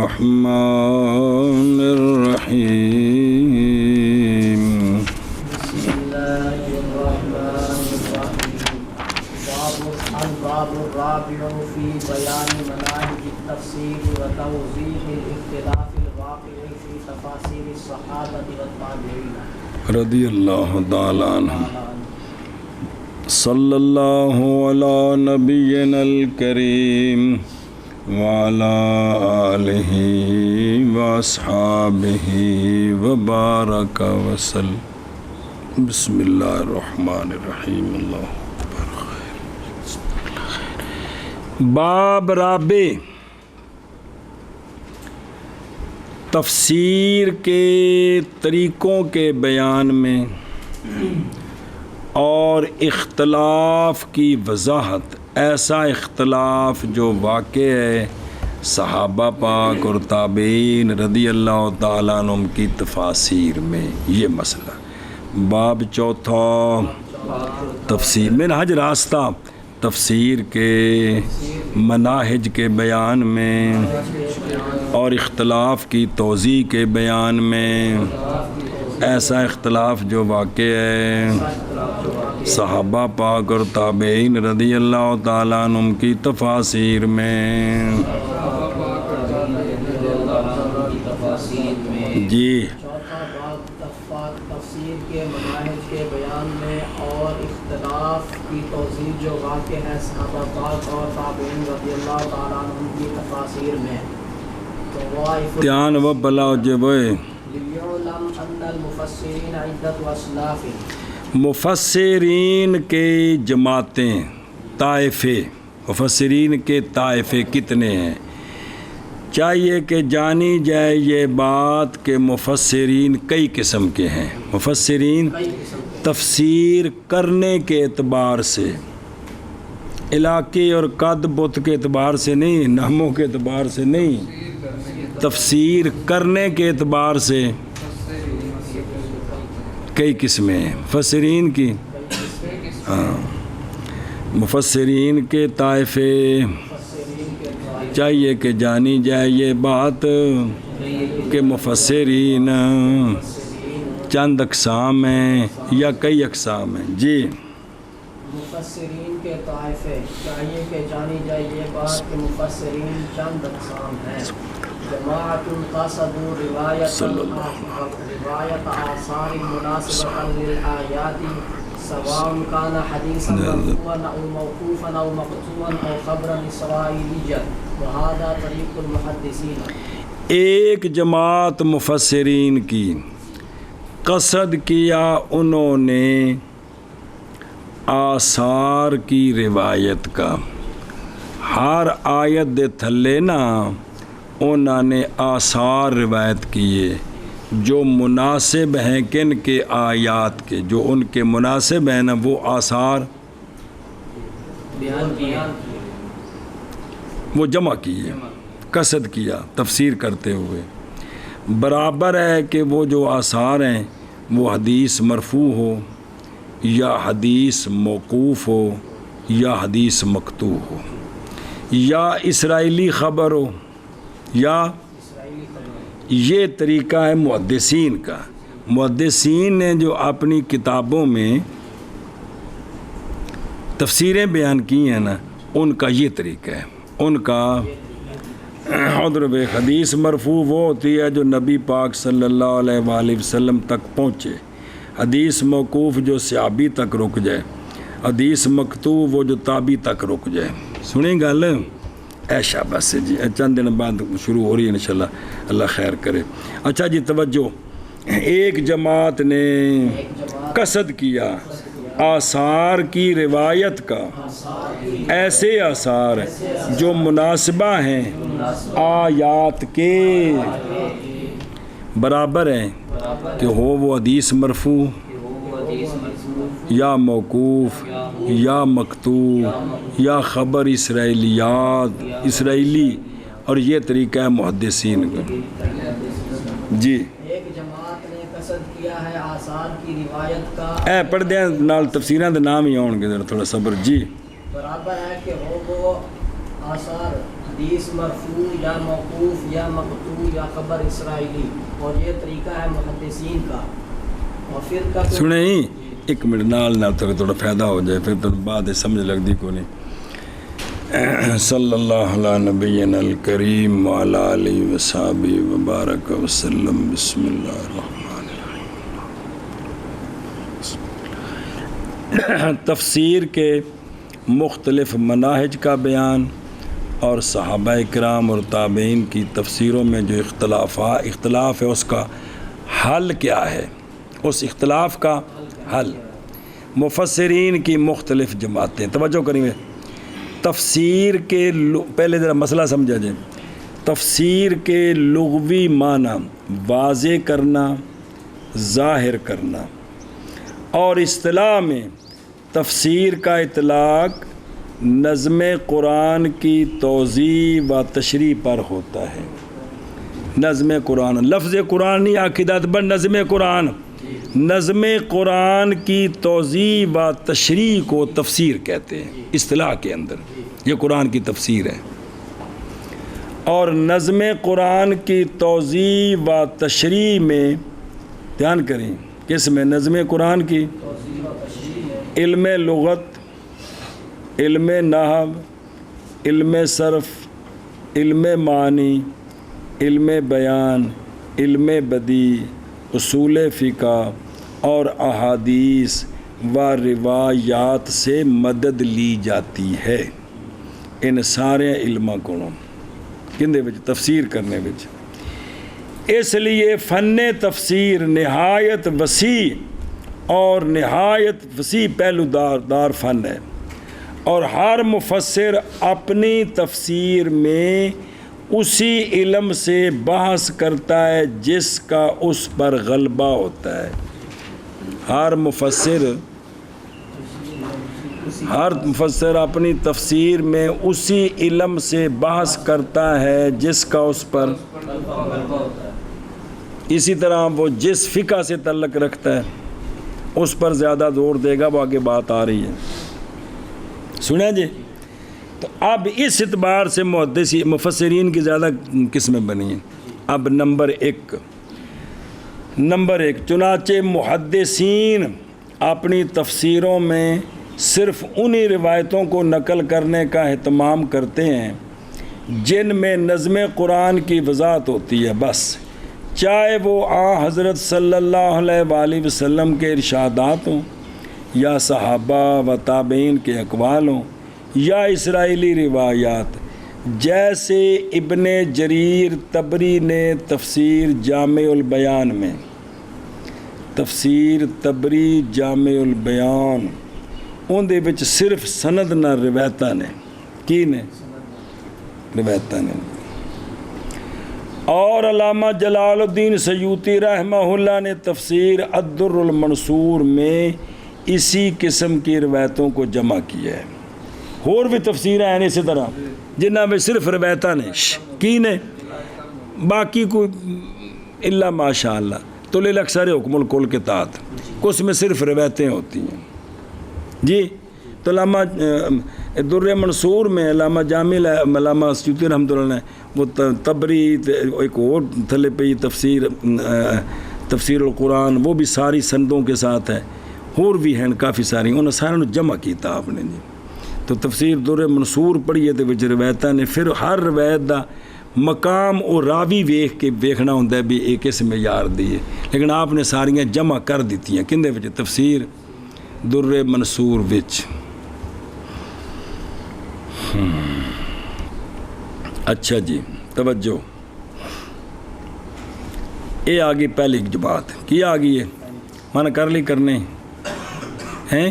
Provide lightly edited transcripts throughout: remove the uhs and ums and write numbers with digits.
الرحمن الرحيم بسم الله الرحمن الرحيم. الباب الرابع في بيان مناهج التفسير وتوضيح الاختلاف الواقع في تفاسير الصحابة والتابعين رضی اللہ تعالی عنہ. صلی اللہ علی نبینا الکریم وعلی آلہ واصحابہ وبارک وسلم. بسم اللہ الرحمن الرحیم. اللہ اکبر. باب رابع، تفسیر کے طریقوں کے بیان میں اور اختلاف کی وضاحت. ایسا اختلاف جو واقع ہے صحابہ پاک اور تابعین رضی اللہ تعالیٰ عنہم کی تفاسیر میں، یہ مسئلہ. باب چوتھا، تفسیر منہج راستہ، تفسیر کے مناہج کے بیان میں اور اختلاف کی توضیح کے بیان میں. ایسا اختلاف جو واقع ہے صحابہ پاک اور تابعین رضی اللہ تعالیٰ عنہم کی تفاسیر میں. جی تفسیر کے مناہج کے بیان میں اور اختلاف کی توضیح جو واقع ہے صحابہ پاک اور تابعین رضی اللہ تعالیٰ عنہم کی تفاسیر میں. دھیان و بلا جبے. مفسرین کے جماعتیں، طائفے، مفسرین کے طائفے کتنے ہیں؟ چاہیے کہ جانی جائے یہ بات کہ مفسرین کئی قسم کے ہیں. مفسرین تفسیر کرنے کے اعتبار سے، علاقے اور قد بت کے اعتبار سے نہیں، ناموں کے اعتبار سے نہیں، تفسیر کرنے کے اعتبار سے کئی قسمیں ہیں مفسرین کی. مفسرین کے طائفے، چاہیے کہ جانی جائے یہ بات کہ مفسرین چند اقسام ہیں یا کئی اقسام ہیں. جی مفسرین کے طائفے، چاہیے کہ جانی جائے یہ بات کہ مفسرین چند اقسام ہیں. جماعت قصدوا روایت آثار مناسبة للآیات سواء كان حدیثا مرفوعا او موقوفا او مقطوعا او خبرا اسرائیلیا وهذا طریق المحدثین. ایک جماعت مفسرین کی قصد کیا انہوں نے آثار کی روایت کا. ہر آیت دے تھلے نا انہوں نے آثار روایت کیے جو مناسب ہیں کن کے آیات کے، جو ان کے مناسب ہیں نا وہ آثار وہ جمع کیے، قصد کیا تفسیر کرتے ہوئے. برابر ہے کہ وہ جو آثار ہیں وہ حدیث مرفوع ہو یا حدیث موقوف ہو یا حدیث مقطوع ہو یا اسرائیلی خبر ہو یا یہ طریقہ ہے محدثین کا. محدثین نے جو اپنی کتابوں میں تفسیریں بیان کی ہیں نا ان کا یہ طریقہ ہے. ان کا حضرت حدیث مرفوع وہ ہوتی ہے جو نبی پاک صلی اللہ علیہ وآلہ وسلم تک پہنچے. حدیث موقوف جو صحابی تک رک جائے. حدیث مقطوع وہ جو تابعی تک رک جائے. سنیں گل ایشا بس جی چند دن بعد شروع ہو رہی ہے انشاءاللہ، اللہ خیر کرے. اچھا جی توجہ. ایک جماعت نے قصد کیا آثار کی روایت کا، ایسے آثار جو مناسبہ ہیں آیات کے، برابر ہیں کہ ہو وہ حدیث مرفوع یا موقوف یا مقطوع یا خبر اسرائیلی، اور یہ طریقہ ہے محدثین کا. جی ایک جماعت نے قصد کیا ہے آثار کی روایت کا. اے پڑھ دیں نال تفسیراں نام ہی آؤ گے، ذرا تھوڑا صبر. جی برابر ہے کہ ہو وہ آثار حدیث مرفوع یا موقوف یا مقطوع یا خبر اسرائیلی، اور یہ طریقہ ہے محدثین کا. اور فرقہ سنیں ہی ایک منٹ نال تک تھوڑا فائدہ ہو جائے، پھر تو بعد سمجھ لگتی کو نہیں. صلی اللہ علیہ نبینا الکریم وعلی آلہ وصحبہ وبارک وسلم. بسم اللہ الرحمن الرحیم. تفسیر کے مختلف مناہج کا بیان اور صحابہ کرام اور تابعین کی تفسیروں میں جو اختلاف ہے اس کا حل کیا ہے، اس اختلاف کا حل. مفسرین کی مختلف جماعتیں، توجہ کریں گے. تفسیر کے پہلے ذرا مسئلہ سمجھا جائے. تفسیر کے لغوی معنی واضح کرنا، ظاہر کرنا، اور اصطلاح میں تفسیر کا اطلاق نظم قرآن کی توضیح و تشریح پر ہوتا ہے. نظم قرآن، لفظ قرآن نہیں عقیدت بن نظم قرآن. نظم قرآن کی توضیح و تشریح کو تفسیر کہتے ہیں اصطلاح کے اندر. یہ قرآن کی تفسیر ہے. اور نظم قرآن کی توضیح و تشریح میں دھیان کریں، کس میں؟ نظم قرآن کی علم لغت، علم نحو، علم صرف، علم معنی، علم بیان، علم بدیع، اصول فقہ اور احادیث و روایات سے مدد لی جاتی ہے. ان سارے علماں کو کندے وچ تفسیر کرنے وچ. اس لیے فن تفسیر نہایت وسیع اور نہایت وسیع پہلو دار فن ہے، اور ہر مفسر اپنی تفسیر میں اسی علم سے بحث کرتا ہے جس کا اس پر غلبہ ہوتا ہے. ہر مفسر اپنی تفسیر میں اسی علم سے بحث کرتا ہے جس کا اس پر. اسی طرح وہ جس فقہ سے تعلق رکھتا ہے اس پر زیادہ زور دے گا. وہ آگے بات آ رہی ہے، سنیں جی. تو اب اس اعتبار سے مفسرین کی زیادہ قسمیں بنی ہیں. اب نمبر ایک چنانچہ محدثین اپنی تفسیروں میں صرف انہی روایتوں کو نقل کرنے کا اہتمام کرتے ہیں جن میں نظم قرآن کی وضاحت ہوتی ہے بس، چاہے وہ حضرت صلی اللہ علیہ وآلہ وسلم کے ارشادات ہوں یا صحابہ و تابعین کے اقوال ہوں یا اسرائیلی روایات. جیسے ابن جریر طبری نے تفسیر جامع البیان میں، تفسیر طبری جامع البیان اندے وچ صرف سند نہ روایتاں نے کی نے روایتاں نے. اور علامہ جلال الدین سیوطی رحمہ اللہ نے تفسیر الدر المنصور میں اسی قسم کی روایتوں کو جمع کیا ہے. اور بھی تفسیریں ہیں اسی طرح جنہاں میں صرف روایتاں نے کی نے، باقی کوئی الا ماشاء اللہ تو للاکثر حکم الکل کے تحت اس میں صرف روایتیں ہوتی ہیں جی. تو علامہ در منصور میں علامہ جامع علامہ سیوطی رحمۃ اللہ نے وہ طبری ایک اور تھلے پہ تفسیر القرآن وہ بھی ساری سندوں کے ساتھ ہے. اور بھی ہیں کافی ساری، انہوں نے سارے جمع کیتا آپ نے جی. تو تفسیر در منصور پڑھیے تو وچ روایتاں نے، پھر ہر روایت دا مقام اور راوی ویکھنا ہوتا ہے بھی ایک اس معیار دی ہے، لیکن آپ نے ساریاں جمع کر دیتی ہیں کندے وچ؟ تفسیر در منصور وچ. اچھا جی توجہ، یہ آ گئی پہلی بات. کی آ گئی ہے مانا کر لی کرنے ہیں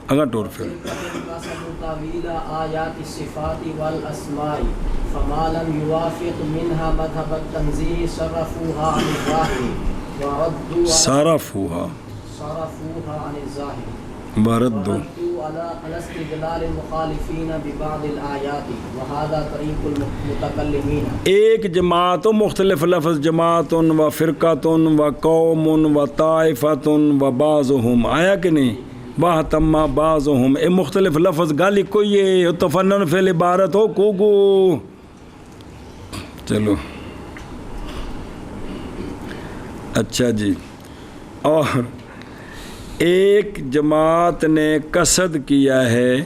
اگر ٹور پھر تاویل آیات الصفات والاسماء فما لم يوافق منها مذهب التنزيه صرفوها عن الظاهر وردوا عن الظاهر وردوا على استدلال المخالفين ببعض الآيات وهذا طريق المتكلمين. ایک جماعت مختلف لفظ جماعت و فرقۃ و قوم و طائفۃ و بعضهم آیا کہ نہیں؟ واہ تما بعضهم، اے مختلف لفظ گالی کوئی ہے تو فنن فعل عبارت ہو کوگو چلو اچھا جی. اور ایک جماعت نے قصد کیا ہے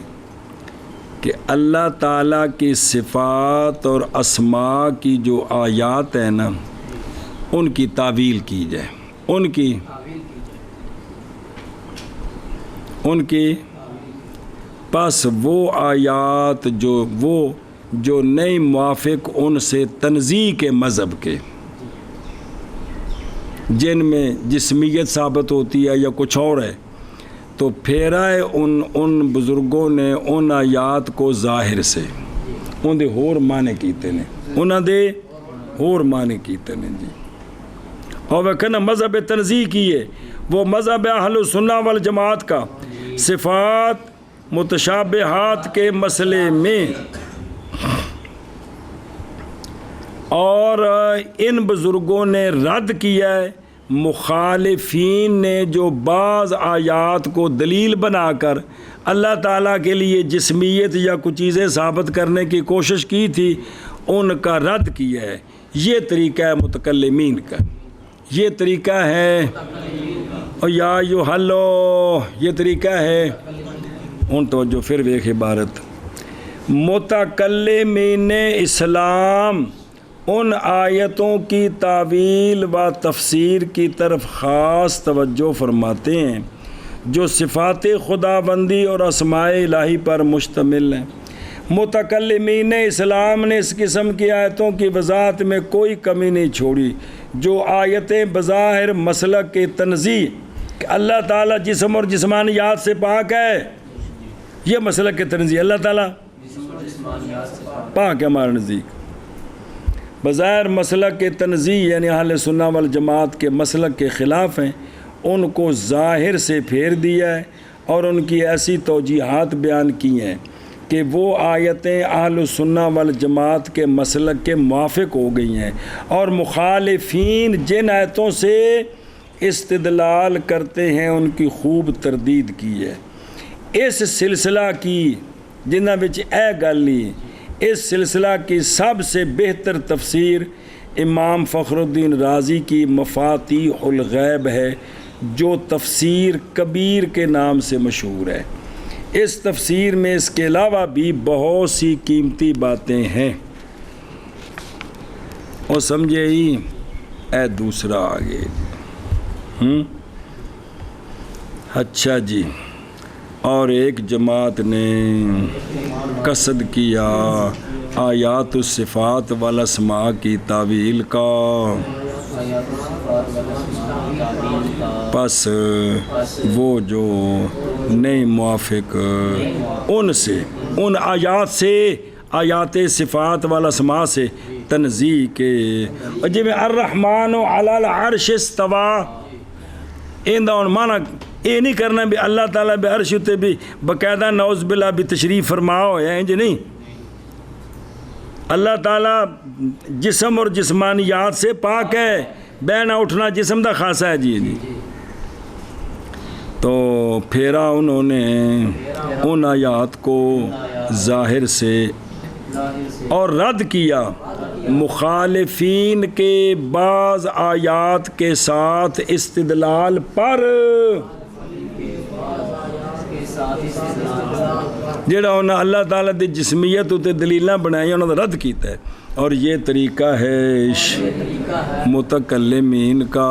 کہ اللہ تعالیٰ کی صفات اور اسماء کی جو آیات ہیں نا ان کی تعویل کی جائے، ان کی پس وہ آیات جو نہیں موافق ان سے تنزیہ کے مذہب کے، جن میں جسمیت ثابت ہوتی ہے یا کچھ اور ہے، تو پھیرا ہے ان بزرگوں نے ان آیات کو ظاہر سے ان دے ہور معنی کیتے نے، انہاں دے ہور معنی کیتے نے جی. اور وہ کہنا مذہب تنزیہ کیے، وہ مذہب اہل سنہ والجماعت کا صفات متشابہات کے مسئلے میں. اور ان بزرگوں نے رد کیا ہے مخالفین نے جو بعض آیات کو دلیل بنا کر اللہ تعالیٰ کے لیے جسمیت یا کچھ چیزیں ثابت کرنے کی کوشش کی تھی، ان کا رد کیا ہے. یہ طریقہ ہے متکلمین کا، یہ طریقہ ہے یا یو ہلو، یہ طریقہ ہے ان توجہ پھر ویکھ عبارت. متکلمین اسلام ان آیتوں کی تعویل و تفسیر کی طرف خاص توجہ فرماتے ہیں جو صفات خداوندی اور اسماء الہی پر مشتمل ہیں. متکلمین اسلام نے اس قسم کی آیتوں کی وضاحت میں کوئی کمی نہیں چھوڑی. جو آیتیں بظاہر مسلک کے تنزیہ کہ اللہ تعالیٰ جسم اور جسمانیات سے پاک ہے، یہ مسلک کے تنزیہ، اللہ تعالیٰ پاک ہے ہمارے نزدیک، بظاہر مسلک کے تنزیہ یعنی اہل سنہ والجماعت کے مسلک کے خلاف ہیں، ان کو ظاہر سے پھیر دیا ہے اور ان کی ایسی توجیحات بیان کی ہیں کہ وہ آیتیں اہل سنہ والجماعت کے مسلک کے موافق ہو گئی ہیں، اور مخالفین جن آیتوں سے استدلال کرتے ہیں ان کی خوب تردید کی ہے. اس سلسلہ کی جنہاں وچ اے گل نہیں، اس سلسلہ کی سب سے بہتر تفسیر امام فخر الدین رازی کی مفاتیح الغیب ہے، جو تفسیر کبیر کے نام سے مشہور ہے. اس تفسیر میں اس کے علاوہ بھی بہت سی قیمتی باتیں ہیں. اور سمجھے ہی اے دوسرا آگے. اچھا جی. اور ایک جماعت نے قصد کیا آیات الصفات والاسماء کی تعویل کا، پس وہ جو نہیں موافق ان سے، ان آیات سے، آیات صفات والاسماء سے تنزیہ کے، اور جب الرحمن علی العرش استوى، ان دا معنی یہ نہیں کرنا بھی اللہ تعالیٰ بے عرش تے بھی باقاعدہ نعوذ باللہ بھی تشریف فرماؤ یا انج نہیں. اللہ تعالیٰ جسم اور جسمانیات سے پاک ہے، بینا اٹھنا جسم دا خاصہ ہے جی. تو پھیرا انہوں نے ان آیات کو ظاہر سے اور رد کیا مخالفین کے بعض آیات کے ساتھ استدلال پر، جڑا انہوں نے اللہ تعالیٰ دی جسمیت تے دلیلاں بنائی انہوں نے رد کیتا ہے. اور یہ طریقہ ہے متکلمین کا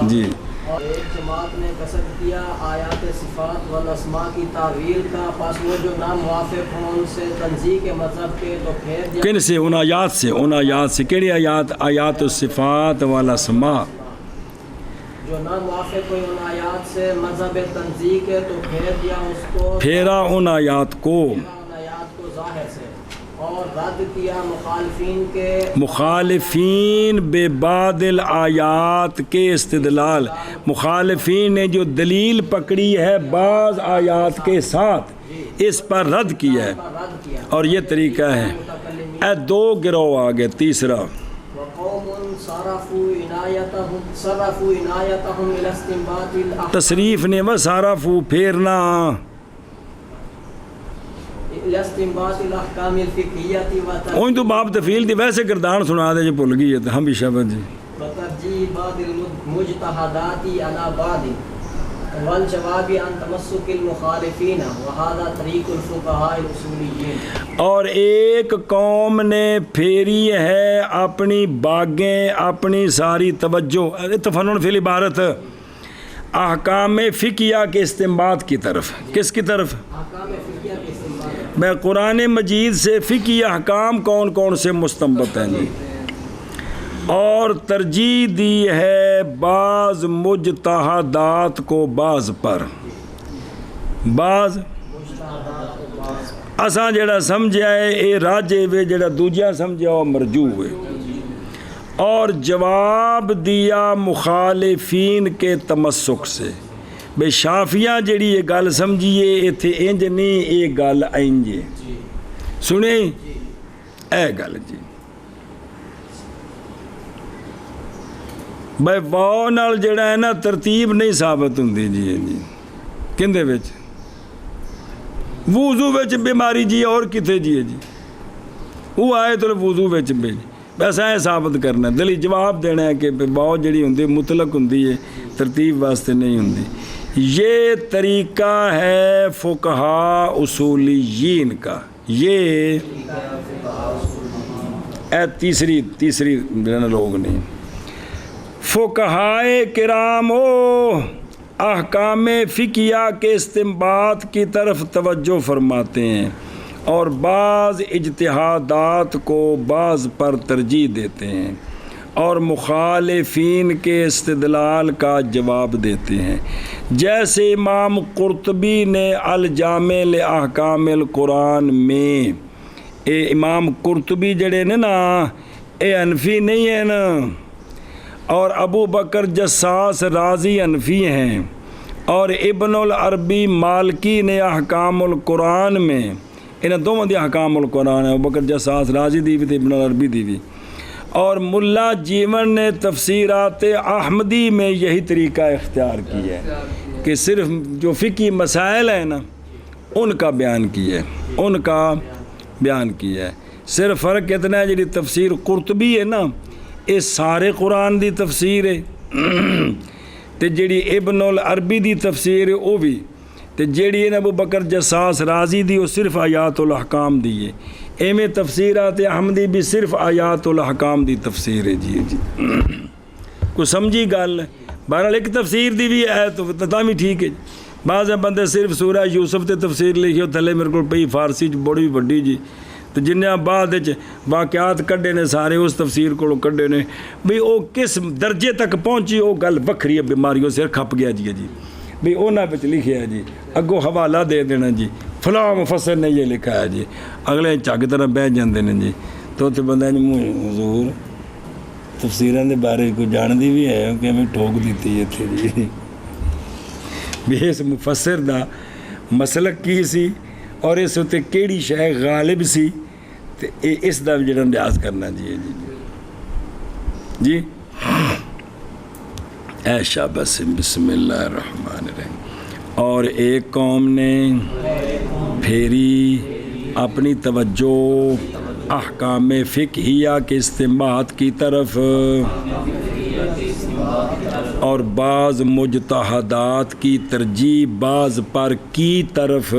جی. اور ایک جماعت نے قصد کیا آیات صفات والاسماء کی تعویل کا، پس وہ جو ناموافق ہوں ان سے تنزیہ کے مذہب کے تو پھیر دیا. کن سے؟ ان آیات سے. ان آیات سے کیڑی آیات؟ آیات الصفات والاسماء. جو ناموافق ہوئی ان آیات سے مذہب تنزیہ کے تو پھیر دیا اس کو، پھیرا ان آیات کو، ان آیات کو ظاہر سے، اور رد کیا مخالفین کے، مخالفین بے بعد الآیات کے استدلال، مخالفین نے جو دلیل پکڑی ہے بعض آیات کے ساتھ اس پر رد کیا ہے. اور یہ طریقہ ہے. اے دو گروہ آگے. تیسرا تصریف نے وہ صرفو پھیرنا، استنباط الاحکام الفقہیہ اون تو باب تفیل دی ویسے گردان سنا دے جو بھول گئی ہے تو ہم بھی شبت جی وترجیح بعض المجتہدات علی بعض والجواب عن تمسک المخالفین وہذا طریق الفقہاء الاصولیین. اور ایک قوم نے پھیری ہے اپنی باغیں اپنی ساری توجہ تفنن فی العبارت احکام فقہیہ کے استنباط کی طرف. کس کی طرف؟ احکام فقہیہ کے استنباط. میں قرآن مجید سے فقہی احکام کون کون سے مستنبط ہیں جی اور ترجیح دی ہے بعض مجتہدات کو بعض پر. بعض اساں جڑا سمجھا ہے اے راجے وے جڑا دوجا سمجھا وہ مرجو ہے. اور جواب دیا مخالفین کے تمسک سے. بے شافیہ جڑی یہ گل سمجھیے ایتھے انج نہیں یہ گل اینج سنیں اے گل جی بھائی واؤ نال جڑا ہے نا ترتیب نہیں ثابت ہوندی جی کندے وچ وضو وچ بیماری جی اور کتے جی وہ آئے تو وضو وچ بھی بس اے ثابت کرنا دلی جواب دینا ہے کہ واؤ جڑی ہوندی مطلق ہوندی ہے ترتیب واسطے نہیں ہوندی. یہ طریقہ ہے فقہاء اصولیین کا. یہ اے تیسری لوگ نہیں فقہائے کرام احکام فقہیہ کے استنباط کی طرف توجہ فرماتے ہیں اور بعض اجتہادات کو بعض پر ترجیح دیتے ہیں اور مخالفین کے استدلال کا جواب دیتے ہیں. جیسے امام قرطبی نے الجامع لاحکام القرآن میں امام قرطبی جڑے نے نا اے حنفی نہیں ہے نا اور ابو بکر جساس رازی حنفی ہیں اور ابن العربی مالکی نے احکام القرآن میں انہیں دونوں دی احکام القرآن ہے ابو بکر جساس رازی دی بھی تے ابن العربی دی بھی اور ملا جیون نے تفسیرات احمدی میں یہی طریقہ اختیار کیا ہے کہ صرف جو فقہی مسائل ہیں نا ان کا بیان کیا ہے. صرف فرق اتنا ہے جی تفسیر قرطبی ہے نا یہ سارے قرآن دی تفسیر ہے تے جڑی ابن العربی دی تفسیر ہے وہ بھی تے جڑی ہے ابو بکر جساس رازی دی وہ صرف آیات الاحکام دی ہے. ایویں تفسیرات احمدی بھی صرف آیات الاحکام دی تفسیر ہے جی کوئی سمجھی گل. بہرحال ایک تفسیر دی بھی ہے تو بھی ٹھیک ہے. بعض بندے صرف سورہ یوسف تے تفسیر لکھی تھلے میرے کو پئی فارسی بڑی وڈی جی تو جنہیں بعد واقعات کڈے نے سارے اس تفسیر کو کڈے نے بھئی وہ کس درجے تک پہنچی وہ گل وکھری ہے. بیماریوں سر کھپ گیا جی بھئی انہاں وچ لکھیا ہے جی اگوں حوالہ دے دینا جی فلاں مفسر نے یہ لکھا ہے جی اگلے جھگ طرح بہ جاندے نے جی تو بندہ حضور تفسیراں دے بارے کوئی جاندی بھی ہے کہ میں ٹھوک دیتی اتھے جی بھی اس مفسر دا مسلک کی سی اور اس اتنے کیڑی شے غالب سی تے اس دا جڑا انداز کرنا جی جی اے شاباش بسم اللہ الرحمن الرحیم. اور ایک قوم نے پھیری اپنی توجہ احکام فقہیہ کے استنباط کی طرف اور بعض مجتہدات کی ترجیح بعض پر کی طرف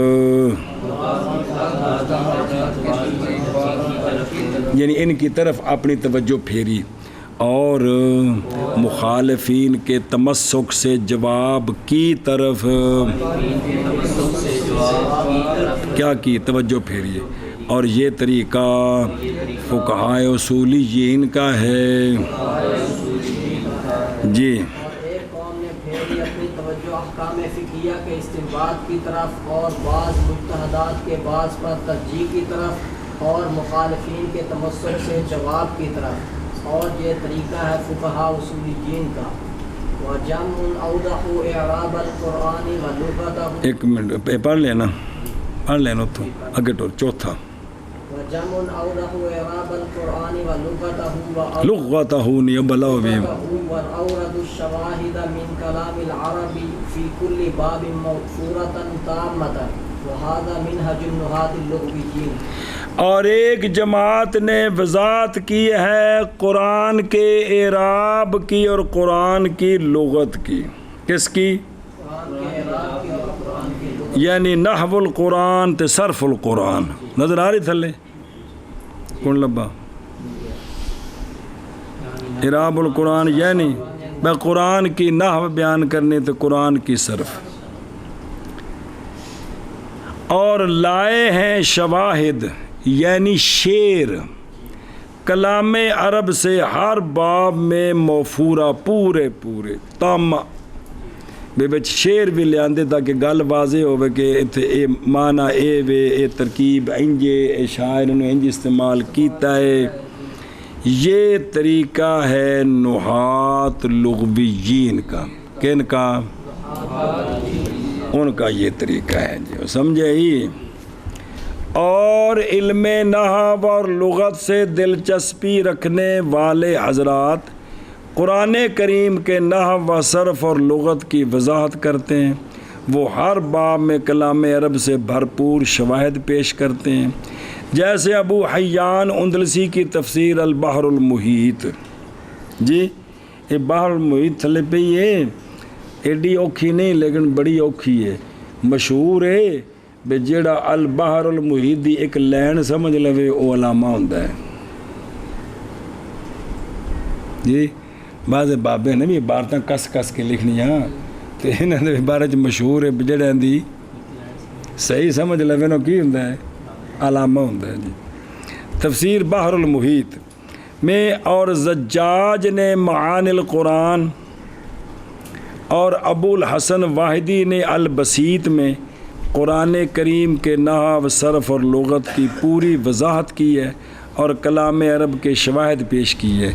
یعنی ان کی طرف اپنی توجہ پھیری اور مخالفین کے تمسک سے جواب کی طرف کیا کی توجہ پھیریے. اور یہ طریقہ فقہائے اصولیین کا ہے جی. ایک قوم نے پھیری اپنی توجہ احکام فقہیہ کے استنباط کی طرف اور بعض مجتہدات کے بعض پر ترجیح کی طرف اور مخالفین کے تمسک سے جواب کی طرف اور یہ طریقہ ہے فقہاء اصولیین کا. وجمع اوضح اعراب القرآن ولغتہ. ایک منٹ پڑھ لینا تو اگے ٹور چوتھا. جمع أوضح إعراب القرآن ولغته لغته نبلو بهم وأورد الشواهد من كلام العرب في كل باب موفورة تامة وهذا منهج النحاة اللغويين. اور ایک جماعت نے وضاحت کی ہے قرآن کے اعراب کی اور قرآن کی لغت کی. کس کی؟ یعنی نحو القرآن تے صرف القرآن. نظر آ رہی تھلے کون لبا؟ اعراب القرآن یعنی میں قرآن کی نحو بیان کرنے تے قرآن کی صرف. اور لائے ہیں شواہد یعنی شعر کلام عرب سے ہر باب میں موفورہ پورے تام بے بچ شعر بھی لے آندے تاکہ گل واضح ہوئے کہ اے معنی اے وے اے ترکیب انجے اے شاعر نے انج استعمال کیتا ہے. یہ طریقہ ہے نحات لغویین کا. کن کا؟ ان کا یہ طریقہ ہے جی سمجھے ہی. اور علم نحو اور لغت سے دلچسپی رکھنے والے حضرات قرآن کریم کے نحو و صرف اور لغت کی وضاحت کرتے ہیں. وہ ہر باب میں کلام عرب سے بھرپور شواہد پیش کرتے ہیں جیسے ابو حیان اندلسی کی تفسیر البحر المحیط. جی یہ بحر المحیط تھلے پہ ہی ہے، ایڈی اوکھی نہیں لیکن بڑی اوکھی ہے. مشہور ہے بے جیڑا البحر المحیط دی ایک لین سمجھ لوے او علامہ ہوندہ ہے. جی بعض بابے نے بھی عبارتیں کس کے لکھنی ہاں تو انہوں نے عبارت مشہور ہے جڑے دی صحیح سمجھ لوے نو کی ہوندہ ہے علامہ ہوندہ ہے. جی تفسیر بحر المحیط میں اور زجاج نے معانی القرآن اور ابو الحسن واحدی نے البسیط میں قرآن کریم کے نحو صرف اور لغت کی پوری وضاحت کی ہے اور کلام عرب کے شواہد پیش کی ہے.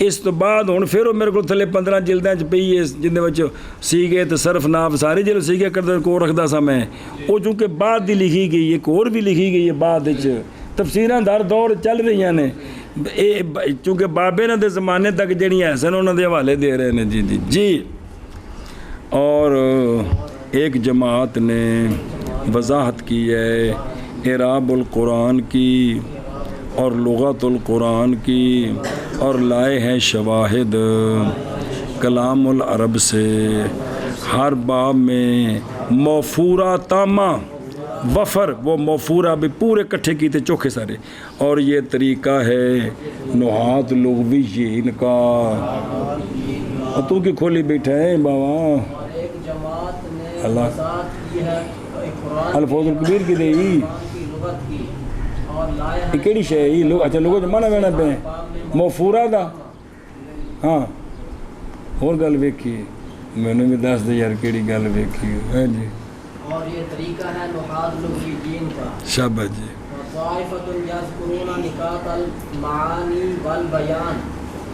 اس تو بعد ہوں پھر میرے کو تھلے 15 جلدیں پی ہے جن بچوں سیگے تو صرف ناف ساری جلد سیگے کرتے کو رکھدا سا میں وہ چونکہ بعد دی لکھی گئی ایک اور بھی لکھی گئی ہے بعد تفسیراں در دور چل رہی ہیں چونکہ بابے نے دے زمانے تک جڑی حسن انہوں دے حوالے دے رہے ہیں. جی اور ایک جماعت نے وضاحت کی ہے اعراب القرآن کی اور لغت القرآن کی اور لائے ہیں شواہد کلام العرب سے ہر باب میں موفورہ تامہ وفر وہ موفورہ بھی پورے کٹھے کیتے چوکھے سارے. اور یہ طریقہ ہے نحات لغویین کا. تو کی کھولی بیٹھا ہے بابا اللہ الفوظ الکبیر کی دے یہ کیڑی شے ہے؟ اچھا لوگوں جمانا وینا پہ موفورہ دا. ہاں اور گل ویکھی میں نے بھی دس دے یار کیڑی گل ویکھی ہے. جی اور یہ طریقہ ہے نحات لغویین کا. شاباش جی. طائفۃ یذکرون نکات المعانی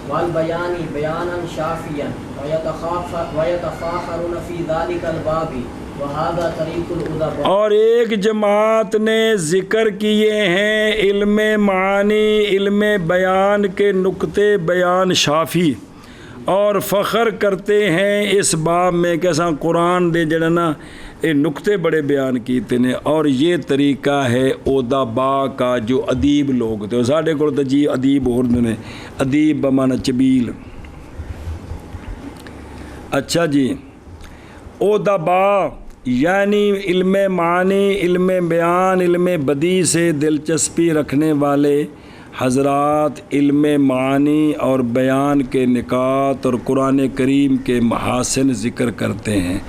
والبیان بیانا شافیا ویتفاخرون فی ذلک الباب وہذا طریق الادباء. اور ایک جماعت نے ذکر کیے ہیں علم معانی علم بیان کے نقطے بیان شافی اور فخر کرتے ہیں اس باب میں کیسا قرآن دے جڑا نا یہ نقطے بڑے بیان کیتے ہیں. اور یہ طریقہ ہے ادباء کا جو ادیب لوگ تھے. ساڑھے کو تو جی ادیب اور نے ادیب بمانا چبیل. اچھا جی ادباء یعنی علم معنی علم بیان علم بدیع سے دلچسپی رکھنے والے حضرات علم معنی اور بیان کے نکات اور قرآن کریم کے محاسن ذکر کرتے ہیں.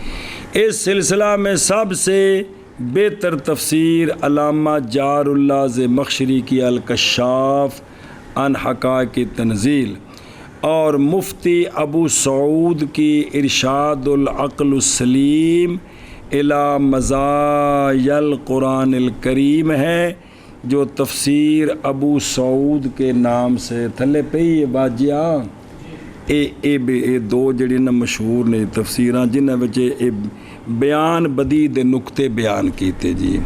اس سلسلہ میں سب سے بہتر تفسیر علامہ جار اللہ زمخشری کی الکشاف عن حقائق تنزیل اور مفتی ابو سعود کی ارشاد العقل السلیم الی مزایا القرآن الکریم ہے جو تفسیر ابو سعود کے نام سے تھلے پہ ہی باجیا اے دو جڑی نا مشہور نے تفسیراں جنہاں وچ اے بیان بدیع دے نقطے بیان کیتے. جی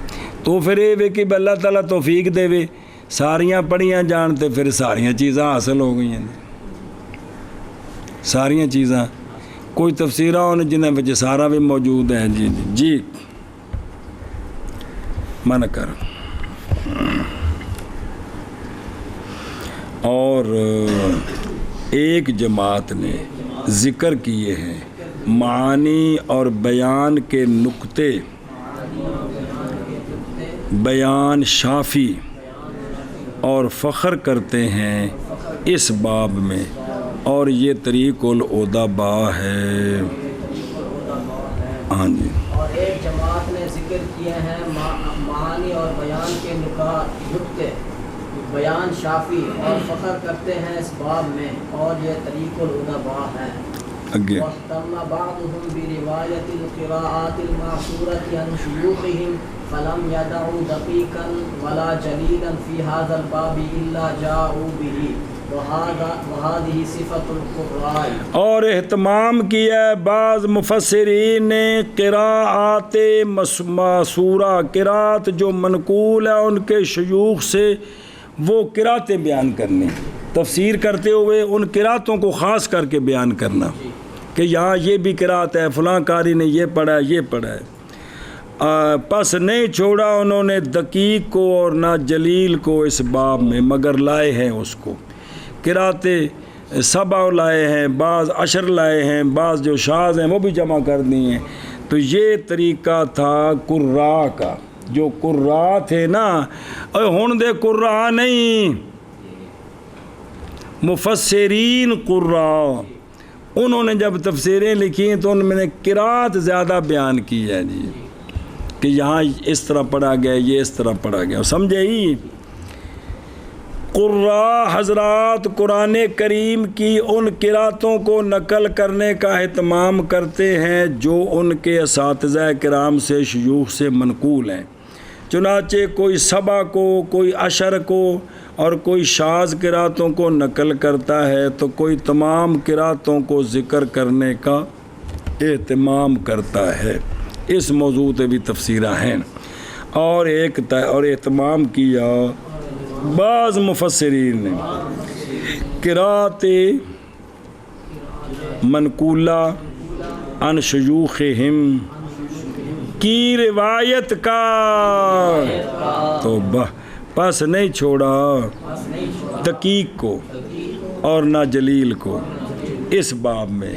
تو پھر اے وے کہ اللہ تعالیٰ توفیق دے وے ساریاں پڑھیاں جان تے پھر ساریاں چیزاں حاصل ہو گئی ہیں. ساریاں چیزاں کوئی تفسیرہ ہونے جنہیں وجہ سارا بھی موجود ہے. جی جی جی من کر. اور ایک جماعت نے ذکر کیے ہیں معانی اور بیان کے نقطے، بیان شافی، اور فخر کرتے ہیں اس باب میں، اور یہ طریق الادباء ہے. ہاں جی. اور ایک جماعت نے ذکر کیے ہیں معانی اور بیان کے نقطے، بیان شافی، اور فخر کرتے ہیں اس باب میں، اور یہ طریق الادباء ہے. واہتم بعضهم برواية القراءات المعصورة عن شيوخهم فلم يدعوا دقيقا ولا جليلا في هذا الباب إلا جاءوا به وهذه صفة القراء. اور اہتمام کیا بعض مفسرین نے قراءات معصورہ، قراءت جو منقول ہے ان کے شیوخ سے، وہ قراءتیں بیان کرنی، تفسیر کرتے ہوئے ان قراءتوں کو خاص کر کے بیان کرنا کہ یہاں یہ بھی قراءت ہے، فلاں قاری نے یہ پڑھا ہے، یہ پڑھا ہے. پس نہیں چھوڑا انہوں نے دقیق کو اور نہ جلیل کو اس باب میں، مگر لائے ہیں اس کو. قراءت سبع لائے ہیں، بعض عشر لائے ہیں، بعض جو شاذ ہیں وہ بھی جمع کر دی ہیں. تو یہ طریقہ تھا قراء کا. جو قراء تھے نا، ہن دے قراء نہیں، مفسرین قراء، انہوں نے جب تفسیریں لکھی ہیں تو ان میں نے قراءت زیادہ بیان کی ہے جی، کہ یہاں اس طرح پڑھا گیا، یہ اس طرح پڑھا گیا. سمجھے ہی؟ قراء حضرات قرآن کریم کی ان قراءتوں کو نقل کرنے کا اہتمام کرتے ہیں جو ان کے اساتذہ کرام سے، شیوخ سے منقول ہیں. چنانچہ کوئی سبع کو، کوئی عشر کو، اور کوئی شاذ قراءتوں کو نقل کرتا ہے، تو کوئی تمام قراءتوں کو ذکر کرنے کا اہتمام کرتا ہے. اس موضوع پہ بھی تفسیریں ہیں. اور اہتمام کیا بعض مفسرین نے قراءت منقولہ عن شیوخہم کی روایت کا. تو پس نہیں چھوڑا دقیق کو اور نہ جلیل کو اس باب میں،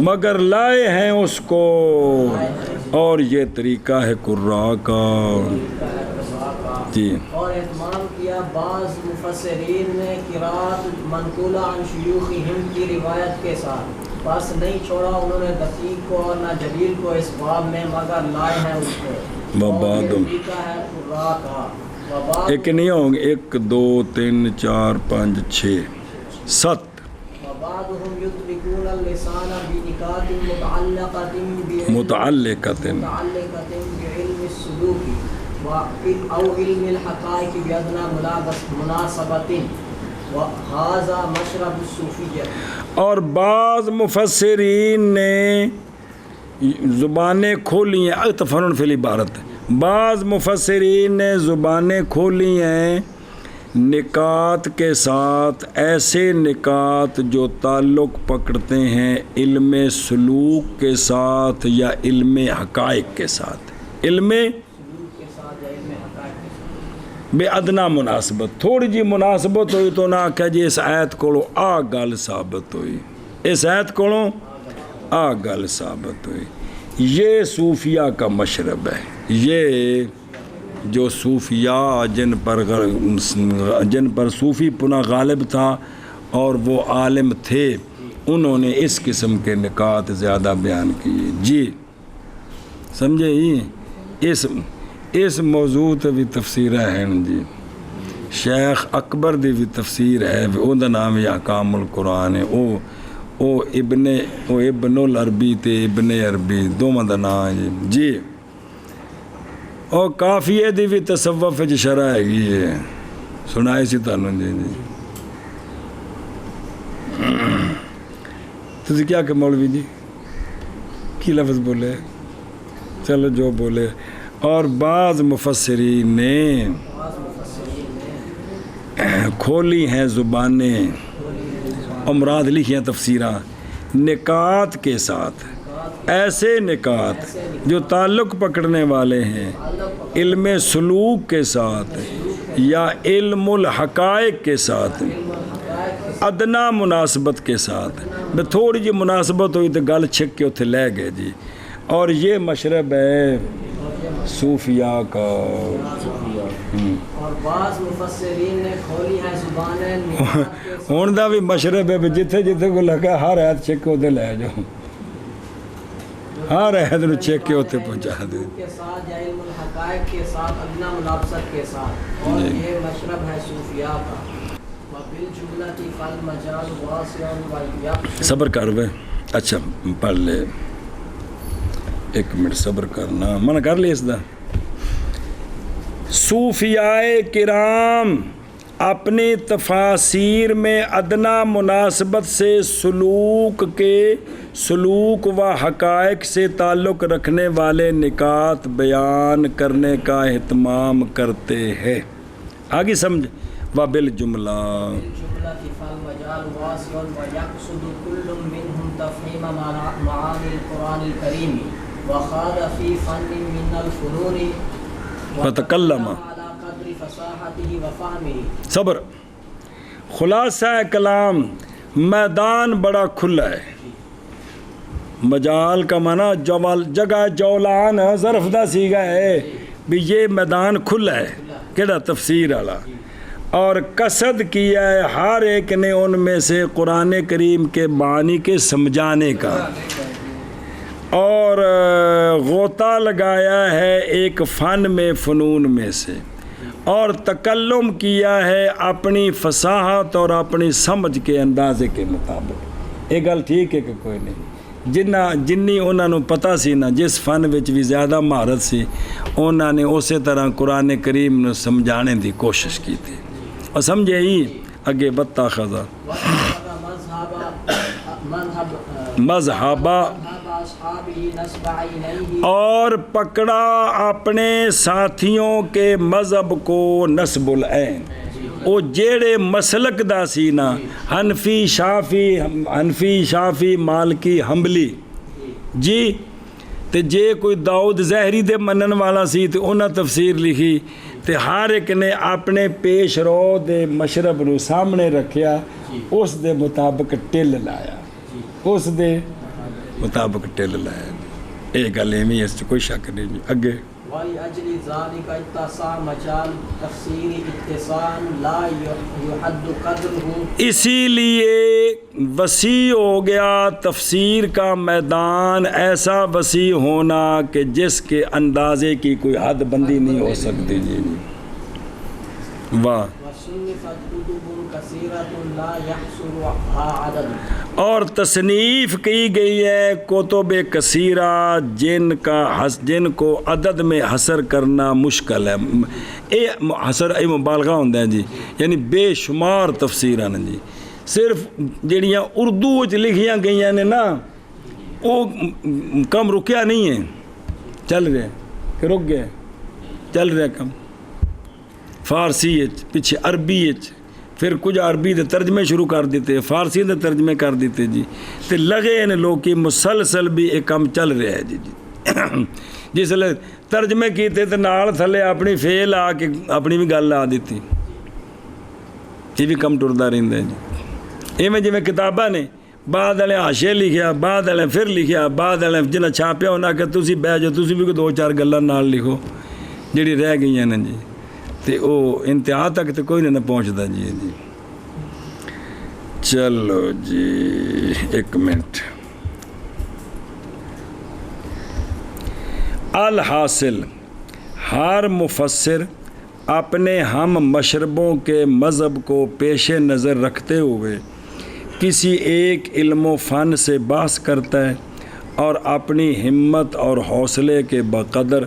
مگر لائے ہیں اس کو، اور یہ طریقہ ہے قراء کا. جی. اور اہتمام کیا بعض مفسرین نے قراءت منقولہ عن شیوخہم کی روایت کے ساتھ، بس نہیں چھوڑا انہوں نے دقیق کو اور نہ جلیل کو اس باب میں، مگر لائے ہیں اس کو، اور یہ طریقہ ہے قراء کا. ایک نہیں ہوں گے، 1 2 3 4 5 6 7. وبعضهم يطلقون اللسان بنكات متعلقة بعلم السلوك أو علم الحقائق بأدنى مناسبة، وهذا مشرب الصوفية. اور بعض مفسرین نے زبانیں کھولی ہیں، تفنن فی العبارت، بعض مفسرین نے زبانیں کھولی ہیں نکات کے ساتھ، ایسے نکات جو تعلق پکڑتے ہیں علم سلوک کے ساتھ یا علم حقائق کے ساتھ، علم بے ادنا مناسبت، تھوڑی جی مناسبت ہوئی تو نہ آکھا جی اس آیت کو آ گل ثابت ہوئی، اس آیت کو آ گل ثابت ہوئی. یہ صوفیہ کا مشرب ہے. یہ جو صوفیاء جن پر صوفی پناہ غالب تھا اور وہ عالم تھے، انہوں نے اس قسم کے نکات زیادہ بیان کیے. جی سمجھے ہی؟ اس موضوع تے بھی تفسیرہ ہیں جی. شیخ اکبر دی بھی تفسیر ہے، ان دا نام ہے احکام القرآن ہے. او ابن العربی تے ابن عربی دوواں دا نام ہے جی. اور کافیے دی بھی تصوف وچ شرح ਹੈਗੀ ہے، سنائے سی تانوں جی. تسی کیا کہ مولوی جی کی لفظ بولے؟ چلو جو بولے. اور بعض مفسرین نے کھولی ہیں زبانیں، اور مراد لکھی ہیں تفسیراں نکات کے ساتھ، ایسے نکات جو تعلق پکڑنے والے ہیں علم سلوک کے ساتھ یا علم الحقائق کے ساتھ، ادنا مناسبت کے ساتھ، میں تھوڑی جی مناسبت ہوئی تو گل چھک کے اتنے لے گئے جی. اور یہ مشرب ہے صوفیاء کا. اور بعض مفسرین نے کھولی ہے زبانیں ہوں دا بھی مشرب ہے جتھے جتھے کو لگا ہر ایت چھک کے اتنے لے جاؤ، ہر ایت نو چھک کے اتنے پہنچا دے کے ساتھ یا علم الحقائق کے ساتھ ادنا مناسبت کے ساتھ، اور یہ مشرب ہے صوفیاء کا. وبالجملۃ فالمجال واسع ویکفی. صبر کر وے. اچھا پڑھ لے، ایک منٹ صبر کرنا، من کر لے اس دا. صوفیاء کرام اپنی تفاسیر میں ادنا مناسبت سے سلوک و حقائق سے تعلق رکھنے والے نکات بیان کرنے کا اہتمام کرتے ہیں. آگے سمجھ. وبالجملہ بالجملۃ فالمجال واسع ويقصد كل منهم تفهيم معاني القرآن الكريم وخاض في فن من الفنون وتکلم على قدر فصاحته وفهمه. صبر. خلاصہ کلام، میدان بڑا کھلا ہے. مجال کا معنی جگہ جولان ظرف دا سیگا ہے بھی یہ میدان کھلا ہے کہڑا تفسیر والا، اور قصد کیا ہے ہر ایک نے ان میں سے قرآن کریم کے معنی کے سمجھانے کا، اور غوطہ لگایا ہے ایک فن میں فنون میں سے، اور تکلم کیا ہے اپنی فصاحت اور اپنی سمجھ کے اندازے کے مطابق. یہ گل ٹھیک ہے کہ کوئی نہیں، جنی انہوں نے پتہ سی نا جس فن وچ بھی زیادہ مہارت سی انہوں نے اسی طرح قرآن کریم نو سمجھانے دی کوشش کی تھی. اور سمجھے ہی اگے بتا خزا مذہبہ، اور پکڑا اپنے ساتھیوں کے مذہب کو نسب العین. وہ جیڑے مسلک دا سی نا حنفی شافی مالکی حنبلی جی، تے جے کوئی داؤد زہری دے منن والا سی تے انہاں تفسیر لکھی، تے ہر ایک نے اپنے پیش رو دے مشرب نو سامنے رکھیا، اس دے مطابق ٹل لایا، اس دے مطابق ٹل لایا. یہ گل ایویں اس کوئی شک نہیں جی. اگے وَلِأَجْلِ ذَلِكَ اتَّسَعَ مَجَالُ التَّفْسِيرِ اتِّسَاعًا لَا يُحَدُّ قَدْرُهُ. اسی لیے وسیع ہو گیا تفسیر کا میدان، ایسا وسیع ہونا کہ جس کے اندازے کی کوئی حد بندی نہیں ہو سکتی جی. واہ. وَصُنِّفَتْ كُتُبٌ كَثِيرَةٌ لَا يَحْصُرُهَا عَدَدٌ. اور تصنیف کی گئی ہے کتب کثیرہ جن کو عدد میں حصر کرنا مشکل ہے. حصر مبالغہ ہوتا ہے جی، یعنی بے شمار تفسیراں نے جی. صرف جڑیاں اردو وچ لکھیاں گئیاں نے نا وہ کم رکیا نہیں ہے، چل رہے کہ رک گئے، چل رہے کم. فارسی پیچھے عربی پھر کچھ عربی دے ترجمے شروع کر دیتے، فارسی دے ترجمے کر دیتے جی، تے لگے نے لوگ کی مسلسل بھی ایک کم چل رہا ہے جی. جس لئے ترجمے کیتے تے نال تھلے اپنی فیل آ کے اپنی بھی گل آ دیتی، یہ بھی کم ٹردا رہندا ہے جی. ایویں جویں کتاباں نے بعد والے حاشیے لکھیا، بعد والے پھر لکھیا، بعد والے جنہیں چھاپیا انہاں کہ تسی بہ جاؤ تسی بھی کوئی دو چار گلاں نال لکھو جڑی رہ گئیاں نے جی. تے او انتہا تک تے کوئی نہیں پہنچتا جی. جی چلو جی ایک منٹ. الحاصل ہر مفسر اپنے ہم مشربوں کے مذہب کو پیش نظر رکھتے ہوئے کسی ایک علم و فن سے بحث کرتا ہے اور اپنی ہمت اور حوصلے کے بقدر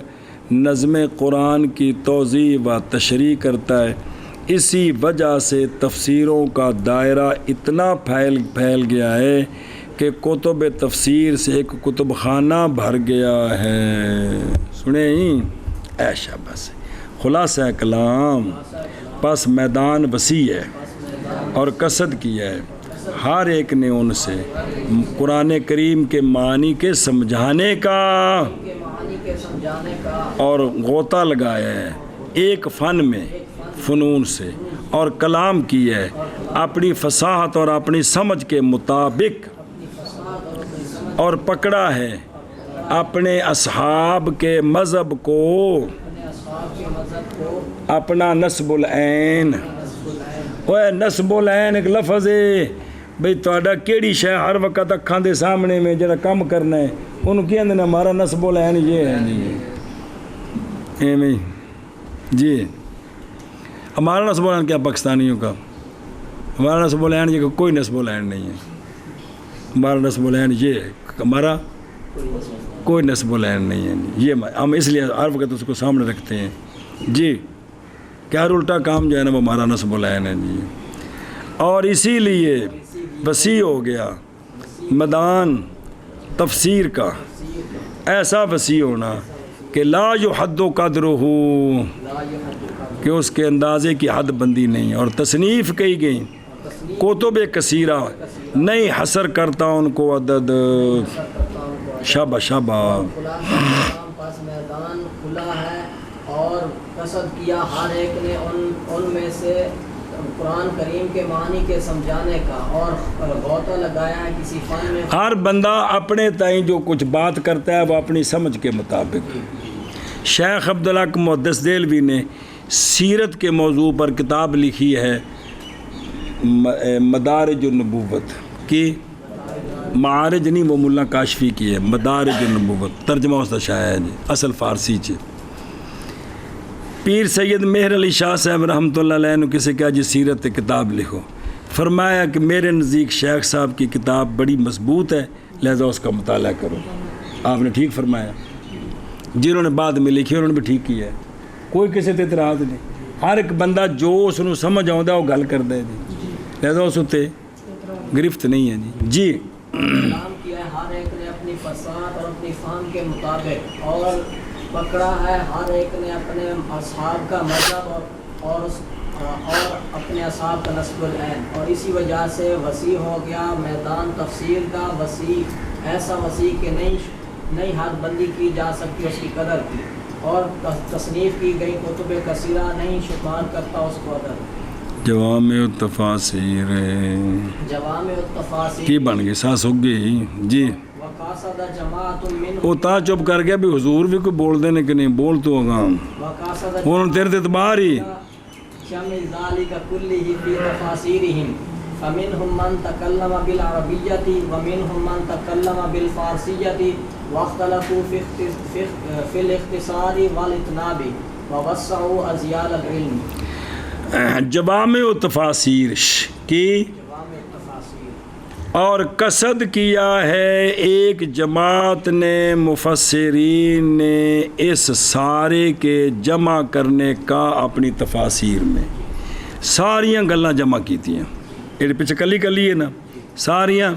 نظم قرآن کی توضیح و تشریح کرتا ہے. اسی وجہ سے تفسیروں کا دائرہ اتنا پھیل گیا ہے کہ کتب تفسیر سے ایک کتب خانہ بھر گیا ہے. سنیں ہی ایشا بس خلاصہ کلام، پس میدان وسیع ہے. اور قصد کیا ہے ہر ایک نے ان سے قرآن کریم کے معنی کے سمجھانے کا کے معانی کے سمجھانے کا اور غوطہ لگایا ہے ایک فن میں فنون سے اور کلام کیا ہے اپنی فصاحت اور اپنی سمجھ کے مطابق اور پکڑا ہے اپنے اصحاب کے مذہب کو اصحاب کے مذہب کو اپنا نسب العین وہ نسب العین ایک لفظ ہے بھئی تہاڈا کیڑی شے ہر وقت اکھاں دے سامنے میں جڑا کام کرنا ہے انہوں کہہ دینا ہمارا نسب العین یہ ہے جی ایویں جی ہمارا نسب العین کیا پاکستانیوں کا ہمارا نسب العین یہ کوئی نسب العین نہیں ہے ہمارا نسب العین یہ ہے ہمارا کوئی نسب العین نہیں ہے یہ ہم اس لیے ہر وقت اس کو سامنے رکھتے ہیں جی کیا الٹا کام جو ہے نا وہ ہمارا نسب العین ہے جی اور اسی لیے وسیع ہو گیا میدان تفسیر کا ایسا وسیع ہونا کہ لا یحد قدرہ کہ اس کے اندازے کی حد بندی نہیں اور تصنیف کی گئی کتب کثیرہ نہیں حسر کرتا ان کو عدد شابہ شابہ پاس میدان کھلا ہے اور قصد کیا ہر ایک نے ان میں سے قرآن کریم کے معنی کے سمجھانے کا اور غوطہ لگایا ہے کسی فن میں ہر بندہ اپنے تئیں جو کچھ بات کرتا ہے وہ اپنی سمجھ کے مطابق شیخ عبدالحق محدث دہلوی نے سیرت کے موضوع پر کتاب لکھی ہے مدارج النبوت کی معارج نہیں وہ ملا کاشفی کی ہے مدارج النبوت ترجمہ اس کا شاید ہے جی اصل فارسی چ پیر سید مہر علی شاہ صاحب رحمۃ اللہ علیہ نے کسی کہا جی سیرت کتاب لکھو فرمایا کہ میرے نزدیک شیخ صاحب کی کتاب بڑی مضبوط ہے لہذا اس کا مطالعہ کرو آپ نے ٹھیک فرمایا جنہوں نے بعد میں لکھی انہوں نے بھی ٹھیک کیا ہے کوئی کسی تے اعتراض نہیں ہر ایک بندہ جو اس کو سمجھ آتا وہ گل کرتا ہے جی لہذا اس اتنے گرفت نہیں ہے جی کلام کیا ہے ہر ایک نے اپنی فصاحت اور اپنی فہم کے مطابق اور پکڑا ہے ہر ایک نے اپنے اصحاب کا مذہب اور اپنے اصحاب کا نسب العین اور اسی وجہ سے وسیع ہو گیا میدان تفسیر کا وسیع ایسا وسیع کہ نہیں حد بندی کی جا سکتی اس کی قدر کی اور تصنیف کی گئی کتب کثیرہ نہیں شمار کرتا اس کو عدد جوامع التفاسیر کی بن گئی ساس ہو گئی جی وہ تا چپ کر گیا بھی حضور بھی کوئی بول دینے کہ نہیں بول تو ہوگا انہوں نے تیرے اعتبار ہی شامل ذالک کلہ فی تفاسیرہم فمنہم من تکلم بالعربیۃ ومنہم من تکلم بالفارسیۃ واختلفوا فی الاختصار والاتناب ووسعوا ازیال العلم جوامع التفاسیر کی اور قصد کیا ہے ایک جماعت نے مفسرین نے اس سارے کے جمع کرنے کا اپنی تفاسیر میں ساریاں گلاں جمع کیتیاں یہ پیچھے کلی کلی ہے نا ساریاں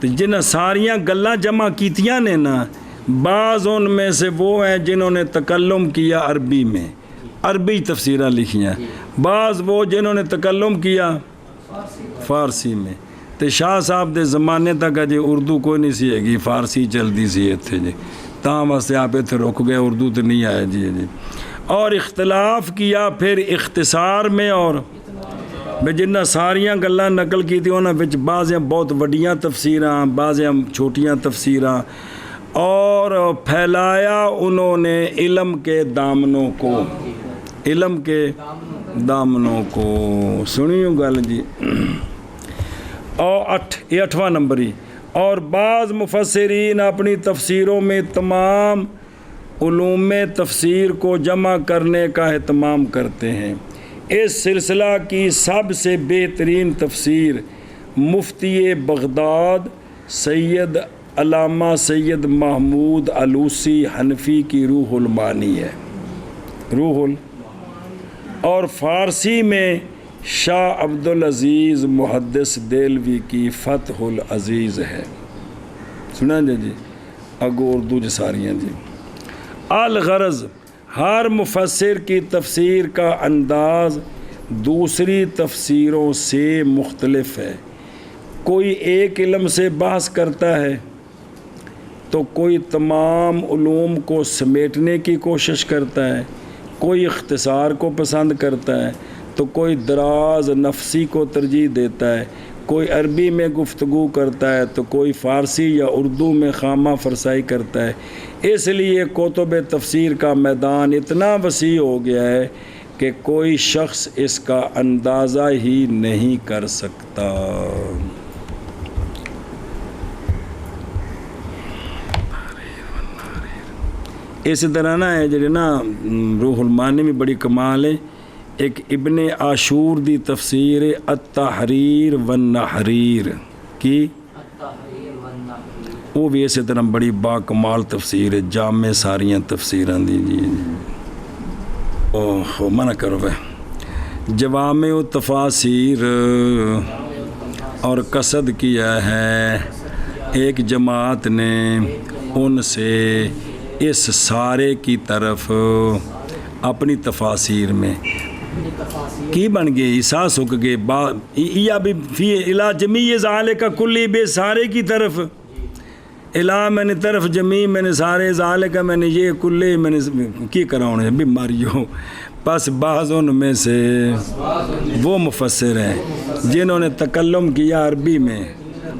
تو جنہیں ساریاں گلاں جمع کیتیاں نے نا بعض ان میں سے وہ ہیں جنہوں نے تکلم کیا عربی میں عربی تفسیریں لکھیاں بعض وہ جنہوں نے تکلم کیا فارسی میں تو شاہ صاحب دے زمانے تک جی اردو کوئی نہیں سی ہے فارسی چلتی سی اتنے جی تاں واسطے آپ اتنے رک گئے اردو تو نہیں آئے جی اور اختلاف کیا پھر اختصار میں اور جنہ ساریاں گلاں نقل کی تھی انہوں نے بعضیاں بہت وڈیاں تفسیراں بعضیاں چھوٹیاں تفسیراں اور پھیلایا انہوں نے علم کے دامنوں کو علم کے دامنوں کو سنیوں گل جی اور یہ 8واں نمبر ہی اور بعض مفسرین اپنی تفسیروں میں تمام علوم تفسیر کو جمع کرنے کا اہتمام کرتے ہیں اس سلسلہ کی سب سے بہترین تفسیر مفتی بغداد سید علامہ سید محمود علوسی حنفی کی روح المعانی ہے اور فارسی میں شاہ عبدالعزیز محدث دہلوی کی فتح العزیز ہے سنا جی اگو اردو جساریاں جی الغرض ہر مفسر کی تفسیر کا انداز دوسری تفسیروں سے مختلف ہے۔ کوئی ایک علم سے بحث کرتا ہے تو کوئی تمام علوم کو سمیٹنے کی کوشش کرتا ہے، کوئی اختصار کو پسند کرتا ہے تو کوئی دراز نفسی کو ترجیح دیتا ہے، کوئی عربی میں گفتگو کرتا ہے تو کوئی فارسی یا اردو میں خامہ فرسائی کرتا ہے۔ اس لیے کتب تفسیر کا میدان اتنا وسیع ہو گیا ہے کہ کوئی شخص اس کا اندازہ ہی نہیں کر سکتا۔ اسی طرح نا ہے جڑے نا روح المعانی میں بڑی کمال ہے، ایک ابن عاشور دی تفسیر التحریر والنحریر کی، وہ بھی اسی طرح بڑی با کمال تفسیر ہے، جامع ساریاں تفسیراں دی جی اوہ منع کرو بے۔ جوامع التفاسیر اور قصد کیا ہے ایک جماعت نے ان سے اس سارے کی طرف اپنی تفاسیر میں کی بن گئے عیسیٰ سک گئے یا بھی فی الہ جمیع ذالک کلی بے سارے کی طرف الہ میں نے طرف جمیع میں نے سارے ذالک میں نے یہ کلے میں نے کی کراؤں بیماریوں۔ پس بعض ان میں سے وہ مفسر ہیں جنہوں نے تکلم کیا عربی میں،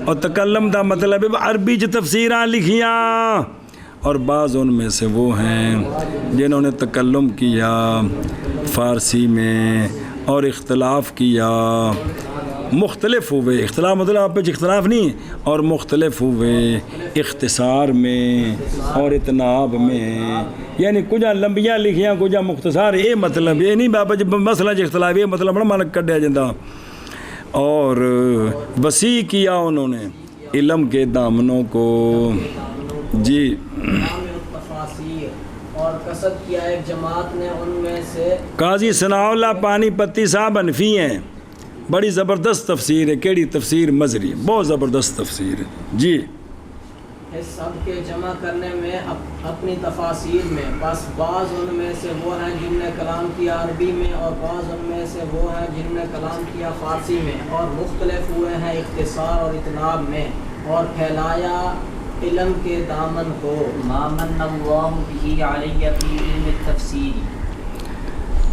اور تکلم دا مطلب ہے عربی جو تفسیراں لکھیاں، اور بعض ان میں سے وہ ہیں جنہوں نے تکلم کیا فارسی میں اور اختلاف کیا، مختلف ہوئے، اختلاف مطلب آپ پہ اختلاف نہیں ہے، اور مختلف ہوئے اختصار میں اور اتناب میں، یعنی کجا لمبیاں لکھیاں کجا مختصار، یہ مطلب یہ نہیں بابا جب مسئلہ اختلاف یہ مطلب بڑا مالک کڈیا جاتا، اور وسیع کیا انہوں نے علم کے دامنوں کو جی۔ اور قصد کیا ایک جماعت نے ان میں سے قاضی ثناء اللہ پانی پتی صاحب حنفی ہیں، بڑی زبردست تفسیر ہے، کیڑی تفسیر مظہری، بہت زبردست تفسیر ہے جی۔ اس سب کے جمع کرنے میں اپنی تفاسیر میں، بس بعض ان میں سے وہ ہیں جن نے کلام کیا عربی میں، اور بعض ان میں سے وہ ہیں جن نے کلام کیا فارسی میں، اور مختلف ہوئے ہیں اختصار اور اتناب میں، اور پھیلایا علم کے دامن کو۔ ما من اللہ بہ علیہ فی علم التفسیر۔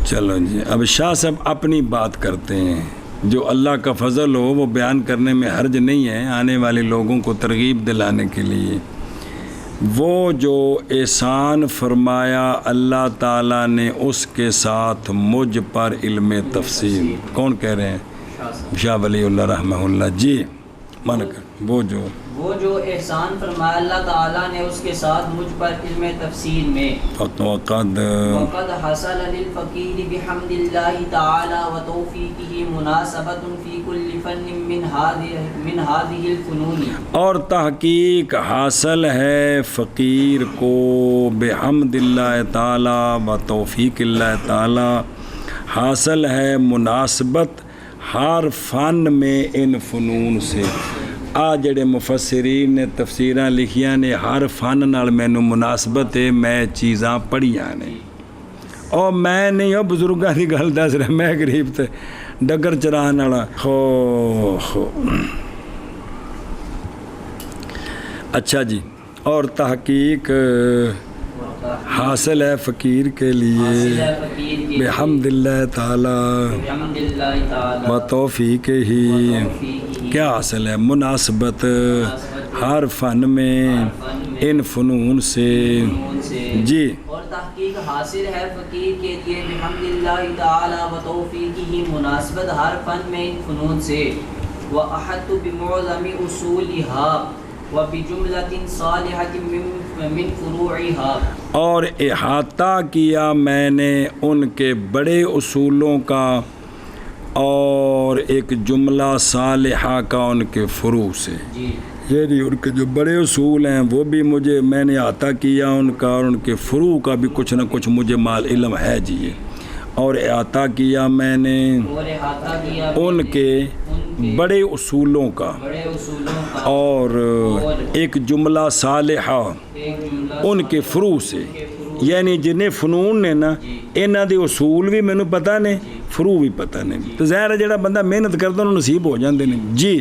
چلو جی، اب شاہ صاحب اپنی بات کرتے ہیں، جو اللہ کا فضل ہو وہ بیان کرنے میں حرج نہیں ہے، آنے والے لوگوں کو ترغیب دلانے کے لیے۔ وہ جو احسان فرمایا اللہ تعالیٰ نے اس کے ساتھ مجھ پر علم تفسیر، کون کہہ رہے ہیں؟ شاہ ولی اللہ رحمہ اللہ جی۔ من کر وہ جو احسان فرمایا اللہ تعالیٰ نے اس کے ساتھ مجھ پر علم تفسیر میں، وقد حصل للفقیر بحمد اللہ تعالیٰ وتوفیقہ مناسبت فی کل فن من هذه الفنون، اور تحقیق حاصل ہے فقیر کو بحمد اللہ تعالیٰ و توفیق اللہ تعالیٰ، حاصل ہے مناسبت ہر فن میں ان فنون سے۔ آ جڑے مفسرین نے تفسیراں لکھیاں نے ہر فن نال مینوں مناسبت ہے، میں چیزاں پڑھیاں نے، اور میں نہیں ہو بزرگاں دی گل دس رہا، میں غریب تے ڈگر چران والا خو۔ اچھا جی، اور تحقیق حاصل ہے فقیر کے لیے بحمد اللہ تعالی و توفیق ہی، کیا حاصل ہے؟ مناسبت ہر فن میں ان فنون سے جی۔ اور تحقیق حاصل ہے فقیر کے لیے بحمد اللہ تعالی و توفیق ہی، مناسبت ہر فن میں ان فنون سے، وَأَحَطُ بِمُعْظَمِ أُصُولِهَا وَبِجُمْلَةٍ صَالِحَةٍ مِّن فُرُوعِهَا، اور احاطہ کیا میں نے ان کے بڑے اصولوں کا اور ایک جملہ صالحہ کا ان کے فروع سے، یعنی ان کے جو بڑے اصول ہیں وہ بھی میں نے احاطہ کیا ان کا، اور ان کے فروع کا بھی کچھ نہ کچھ مجھے مال علم ہے جی، اور احاطہ کیا میں نے ان کے بڑے اصولوں کا اور ایک جملہ صالحہ ان کے فروع سے، یعنی جنہیں فنون نے نا انہاں دے اصول بھی مینوں پتہ نے، فروع بھی پتہ نہیں. تو ظاہر ہے جڑا بندہ محنت کرتا انہوں نصیب ہو جاندے نے. جی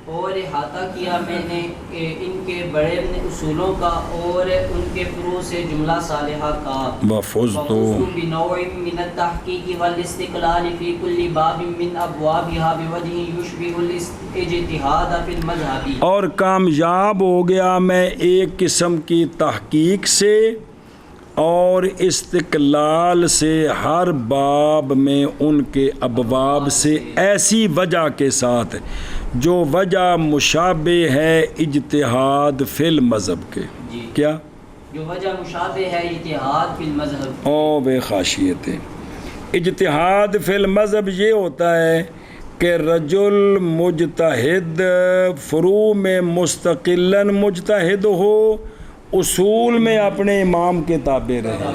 اور احاطہ کیا میں نے ان کے بڑے اصولوں کا اور ان کے فروع سے جملہ صالحہ کا. وفزت بنوع من التحقیق والاستقلال فی کل باب من ابوابها بوجہ یشبہ الاجتہاد فی المذہب. اور کامیاب ہو گیا میں ایک قسم کی تحقیق سے اور استقلال سے ہر باب میں ان کے ابواب سے ایسی وجہ کے ساتھ جو وجہ مشابہ ہے اجتہاد فی المذہب کے. کیا جو وجہ مشابہ ہے اجتہاد فی المذہب. او بے خاشیت. اجتہاد فی المذہب یہ ہوتا ہے کہ رجل مجتہد فروع میں مستقلاً مجتہد ہو، اصول میں اپنے امام کے تابع رہے،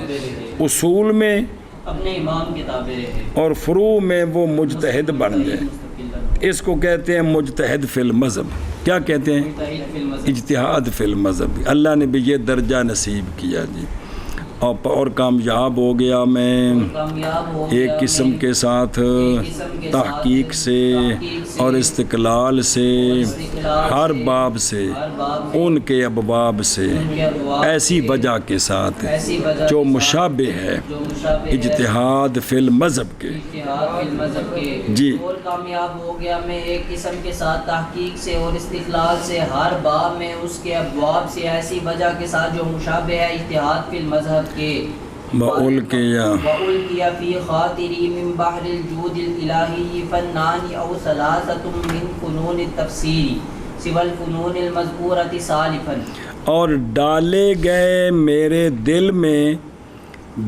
اصول میں اپنے امام کے تابع رہے اور فروع میں وہ مجتہد بن جائے. اس کو کہتے ہیں مجتہد فی المذہب. کیا کہتے ہیں؟ اجتہاد فی المذہب. اللہ نے بھی یہ درجہ نصیب کیا جی. اور کامیاب ہو گیا میں ایک قسم کے ساتھ تحقیق سے اور استقلال سے ہر باب سے ان کے ابواب سے ایسی وجہ کے ساتھ جو مشابہ ہے اجتہاد فی المذہب کے. جی اور کامیاب ہو گیا میں ایک قسم کے ساتھ تحقیق سے اور استقلال سے ہر باب میں اس کے ابواب سے ایسی وجہ کے ساتھ جو مشابہ ہے اجتہاد فی المذہب کے. وَأُلْقِيَ فِي خَاطِرِي مِنْ بَحْرِ الْجُودِ الْإِلَٰهِيِّ فَنَّانِ أَوْ ثَلَاثَةٌ مِنْ فُنُونِ التَّفْسِيرِ سِوَى الْفُنُونِ الْمَذْكُورَةِ سَالِفًا. اور ڈالے گئے میرے دل میں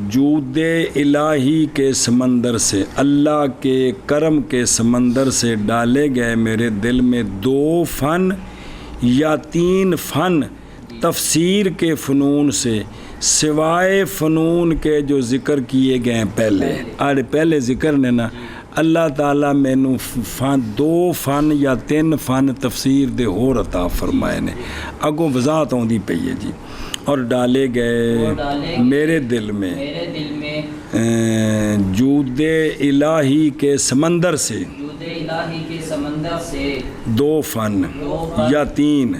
جود الہی کے سمندر سے، اللہ کے کرم کے سمندر سے ڈالے گئے میرے دل میں 2 فن یا 3 فن تفسیر کے فنون سے، سوائے فنون کے جو ذکر کیے گئے ہیں پہلے ذکر نے نا اللہ تعالیٰ مینوں 2 فن یا 3 فن تفسیر دے ہور عطا فرمائے نے. اگوں وضاحت ہوندی پئی ہے جی. اور ڈالے گئے میرے دل میں جود الہی کے سمندر سے 2 فن یا 3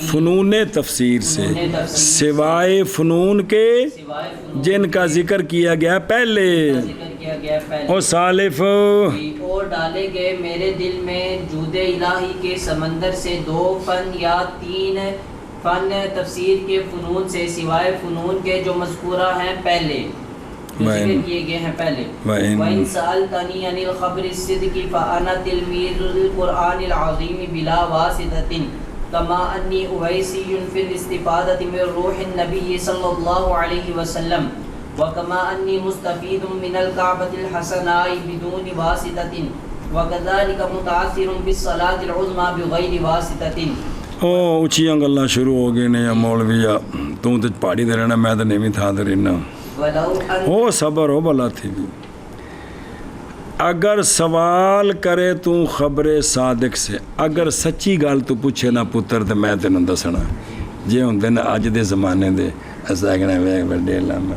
فنون تفسیر سے، سوائے فنون کے جن کا ذکر کیا گیا پہلے. اور سالف اور ڈالے گئے میرے دل میں جود الہی کے سمندر سے 2 فن یا 3 فن تفسیر کے فنون سے، سوائے فنون کے جو مذکورہ ہیں پہلے ذکر کیے گئے ہیں پہلے. وَإِن سَأَلْتَنِي عَنِ الْخَبْرِ الصِّدْقِ فَأَنَا تِلْمِيذُ الْقُرْآنِ الْعَظِيمِ بِلَا وَاسِطَةٍ كَمَا أَنِّي أُوَيْسِيٌّ فِي الْإِسْتِفَادَةِ مِنْ رُوحِ النَّبِيِّ صَلَّى اللَّهُ عَلَيْهِ وَسَلَّمَ وَكَمَا أَنِّي مُسْتَفِيدٌ مِنَ الْكَعْبَةِ الْحَسَنَاءِ بِدُونِ وَاسِطَةٍ وَكَذَلِكَ مُتَأَثِّرٌ بِالصَّلَاةِ الْعُظْمَى بِغَيْرِ وَاسِطَةٍ. اچھیاں گلاں شروع ہو گئے نے. یا مولویا تو پہاڑی دے رہنا، میں تو نیویں تھا تے رہنا. ہو صبر ہو بلا تھی بھی. اگر سوال کرے تو خبر صادق سے، اگر سچی گل تو پوچھے نہ پتر تو میں تینوں دسنا. جے ہوندے نا اج دے زمانے دے اسا کہنا ویکھ بڑے علامہ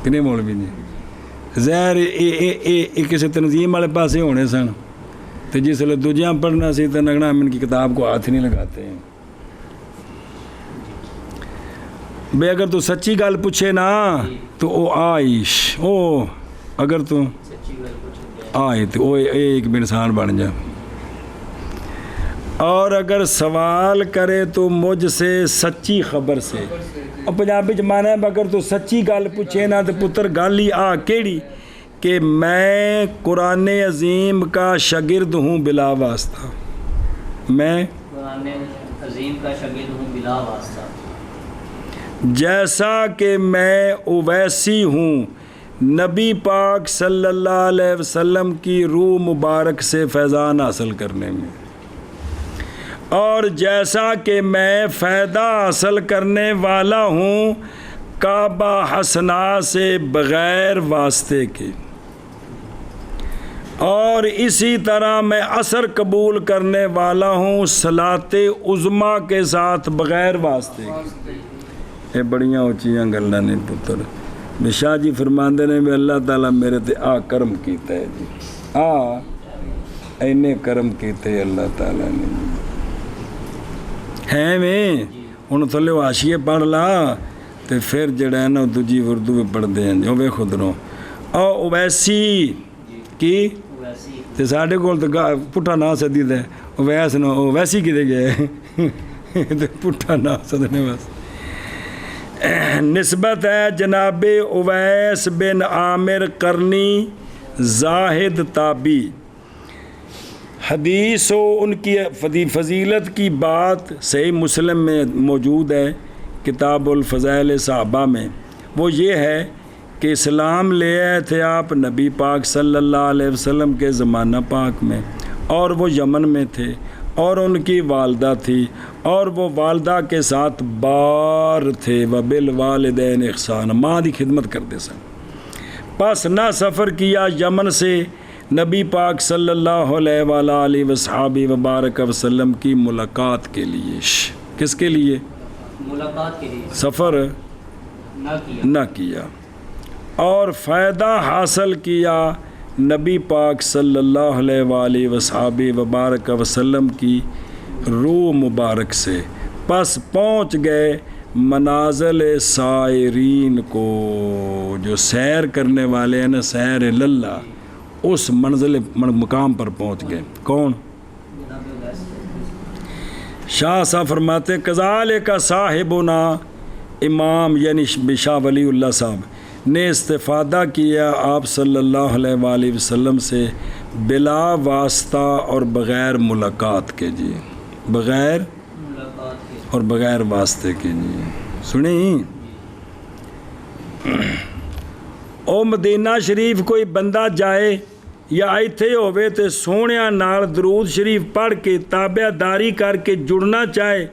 کنے مولوی جی ظاہر اے کسی تنظیم والے پاسے ہونے سن. تو جس لئے دوجیاں پڑھنا سی تو نگنا ہم ان کی کتاب کو ہاتھ نہیں لگاتے ہیں. بے اگر تو سچی گل پوچھے نا تو او آئیش او اگر تو آئے تو ایک انسان بن جا. اور اگر سوال کرے تو مجھ سے سچی خبر سے. اور پنجابی مانا ہے اگر تو سچی گل پوچھے نا تو پتر گل ہی کیڑی کہ میں قرآن عظیم کا شاگرد ہوں بلا واسطہ. میں قرآن عظیم کا شاگرد ہوں بلا واسطہ. جیسا کہ میں اویسی ہوں نبی پاک صلی اللہ علیہ وسلم کی روح مبارک سے فیضان حاصل کرنے میں، اور جیسا کہ میں فائدہ حاصل کرنے والا ہوں کعبہ حسنا سے بغیر واسطے کے، اور اسی طرح میں اثر قبول کرنے والا ہوں صلاۃ عظمیٰ کے ساتھ بغیر واسطے کے. یہ بڑیاں اونچیاں گلاں نے پتر. شاہ جی فرماندے نے بھی اللہ تعالیٰ میرے تے آ کرم کیتا ہے جی، اینے کرم کیتے اللہ تعالیٰ نے ہے میں ہوں تھلے حاشیے پڑھ لا تے پھر جڑا ہے نا دوجی اردو میں پڑھ دیں جو وے خود رو او اویسی کی تے ساڈے کول تے پٹھا نا سدی دے اویس نو اویسی کدے گئے تے پٹھا نا سدنے بس نسبت ہے جناب اویس بن عامر قرنی زاہد تابی حدیث و ان کی فضیلت کی بات صحیح مسلم میں موجود ہے کتاب الفضائل صحابہ میں، وہ یہ ہے کہ اسلام لے آئے تھے آپ نبی پاک صلی اللہ علیہ وسلم کے زمانہ پاک میں، اور وہ یمن میں تھے اور ان کی والدہ تھی اور وہ والدہ کے ساتھ بار تھے وبالوالدین احسان، ماں دی خدمت کرتے سن۔ پس نہ سفر کیا یمن سے نبی پاک صلی اللہ علیہ وآلہ وصحابہ وبارک وسلم کی ملاقات کے لیے۔ کس کے لیے؟ ملاقات کے لیے سفر نہ کیا، اور فائدہ حاصل کیا نبی پاک صلی اللہ علیہ وآلہ وصحابہ وبارک وسلم کی روح مبارک سے۔ پس پہنچ گئے منازل سائرین کو، جو سیر کرنے والے ہیں نا، سیر للہ، اس منزل مقام پر پہنچ گئے۔ کون؟ شاہ صاحب فرماتے کذالک صاحبنا امام یعنی شاہ ولی اللہ صاحب نے استفادہ کیا آپ صلی اللہ علیہ وآلہ وسلم سے بلا واسطہ اور بغیر ملاقات کے جی، بغیر اور بغیر واسطے کے جی۔ سنیں او مدینہ شریف کوئی بندہ جائے یا ایتھے ہوئے تے سونیاں نال درود شریف پڑھ کے تابع داری کر کے جڑنا چاہے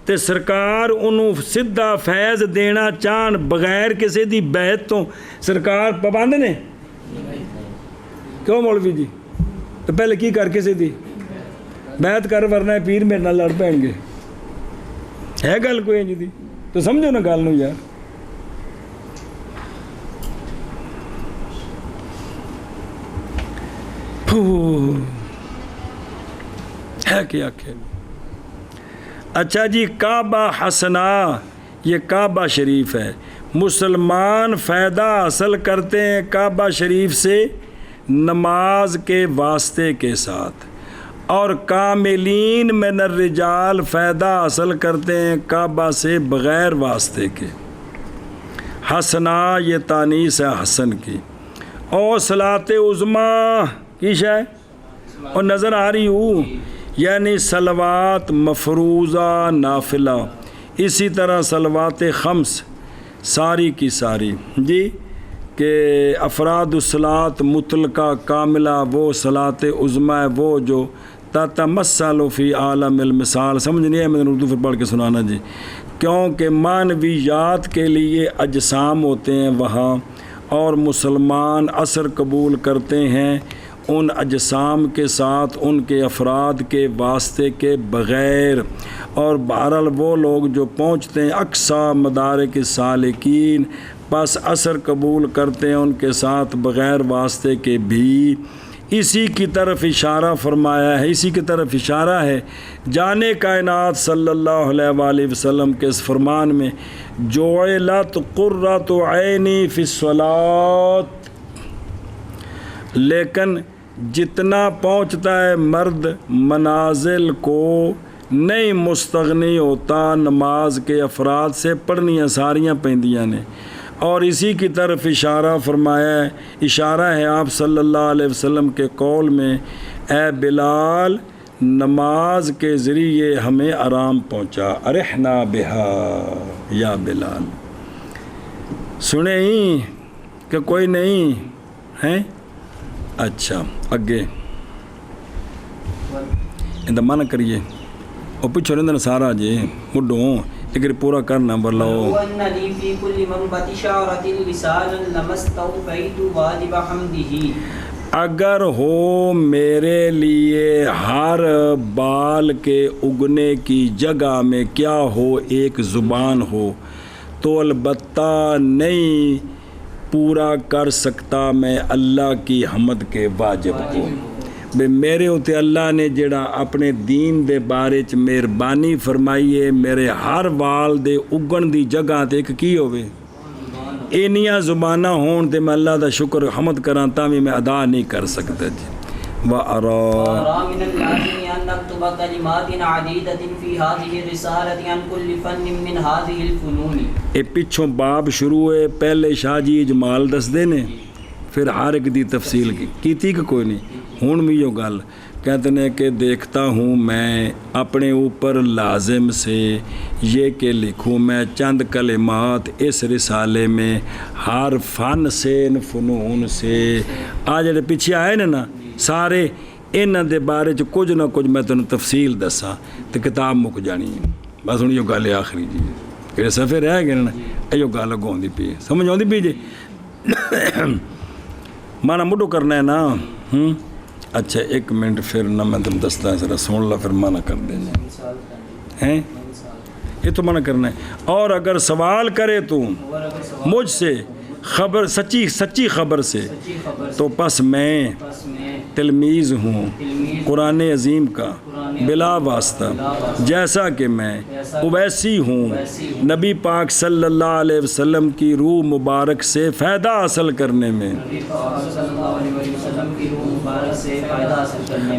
تے سرکار انہوں سدھا فیض دینا چاہن بغیر کسی دی بیعت تو سرکار پابند نے؟ کیوں مولوی جی؟ تو پہلے کی کر کسی دی بیعت کر، ورنہ پیر میرے نال لڑ پائیں گے، ہے گل کوئی جی دی؟ تو سمجھو نا گل نو یار۔ ہے کیا کہ اچھا جی، کعبہ حسنا، یہ کعبہ شریف ہے، مسلمان فائدہ حاصل کرتے ہیں کعبہ شریف سے نماز کے واسطے کے ساتھ، اور کاملین من الرجال فائدہ حاصل کرتے ہیں کعبہ سے بغیر واسطے کے۔ حسنا یہ تانیث ہے حسن کی، اور صلاۃ عظمیٰ کی شے اور نظر آ رہی ہوں، یعنی صلوات مفروضہ نافلہ، اسی طرح صلوات خمس ساری کی ساری جی، کہ افراد الصلاۃ مطلقہ کاملہ وہ صلاۃ عظمیٰ ہے، وہ جو تتمثل فی عالم المثال، سمجھ نہیں ہے، میں نے اردو پھر پڑھ کے سنانا جی، کیونکہ معنویات کے لیے اجسام ہوتے ہیں وہاں، اور مسلمان اثر قبول کرتے ہیں ان اجسام کے ساتھ ان کے افراد کے واسطے کے بغیر، اور بہرحال وہ لوگ جو پہنچتے ہیں اقصی مدارک سالکین، پس اثر قبول کرتے ہیں ان کے ساتھ بغیر واسطے کے بھی۔ اسی کی طرف اشارہ فرمایا ہے، اسی کی طرف اشارہ ہے جانے کائنات صلی اللہ علیہ وآلہ وسلم کے اس فرمان میں، جعلت قرۃ عینی فی الصلاۃ، لیکن جتنا پہنچتا ہے مرد منازل کو نہیں مستغنی ہوتا نماز کے افراد سے، پڑھنیاں ساریاں پیندیاں نے، اور اسی کی طرف اشارہ فرمایا ہے، اشارہ ہے آپ صلی اللہ علیہ وسلم کے قول میں، اے بلال نماز کے ذریعے ہمیں آرام پہنچا، ارحنا بہا یا بلال۔ سنیں ہی کہ کوئی نہیں ہیں؟ اچھا اگے ان من کریے اور پچھو رہندن سارا جی مڈوں ایک پورا کرنا بلاؤ۔ اگر ہو میرے لیے ہر بال کے اگنے کی جگہ میں کیا ہو ایک زبان ہو، تو البتہ نہیں پورا کر سکتا میں اللہ کی حمد کے واجب کو بے میرے اتنے اللہ نے جڑا اپنے دین دے بارے چ مہربانی فرمائی ہے میرے ہر وال دے اگن دی جگہ تے ایک کی ہوئے اینیاں زبانہ ہون تے میں اللہ دا شکر حمد کراں تا بھی میں ادا نہیں کر سکتا جی وَأَرَى مِنَ اللَّازِمِ أَن نَكْتُبَ كَلِمَاتٍ عَدِيدَةٍ فِي هَذِهِ الرِّسَالَةِ عَن كُلِّ فَنٍّ مِّن هَذِهِ الْفُنُونِ اے پچھوں باب شروع ہے پہلے شاہ جی اجمال دس دینے پھر ہر ایک دی تفصیل کیتی کہ کوئی نہیں ہون بھی یہ گل کہتے ہیں کہ دیکھتا ہوں میں اپنے اوپر لازم سے یہ کہ لکھوں میں چند کلمات اس رسالے میں ہر فن سے ان فنون سے آج جڑے پیچھے آئے نا سارے انہاں دے بارے چ کچھ نہ کچھ میں تینوں تفصیل دساں تے کتاب مک جانی ہے بس ہن یہ گل آخری جی کہ صفحے رہ گئے نا یہ گل اگوں ہوندی پئی سمجھ آندی پئی جی مانا مڈو کرنا ہے نا اچھا ایک منٹ پھر نہ میں تم دستا ہے ذرا سن لا پھر منع کر دیں ہیں یہ تو منع کرنا ہے اور اگر سوال کرے تو مجھ سے خبر سچی خبر سے تو پس میں تلمیذ ہوں قرآن عظیم کا بلا واسطہ جیسا کہ میں اویسی ہوں نبی پاک صلی اللہ علیہ وسلم کی روح مبارک سے فائدہ حاصل کرنے میں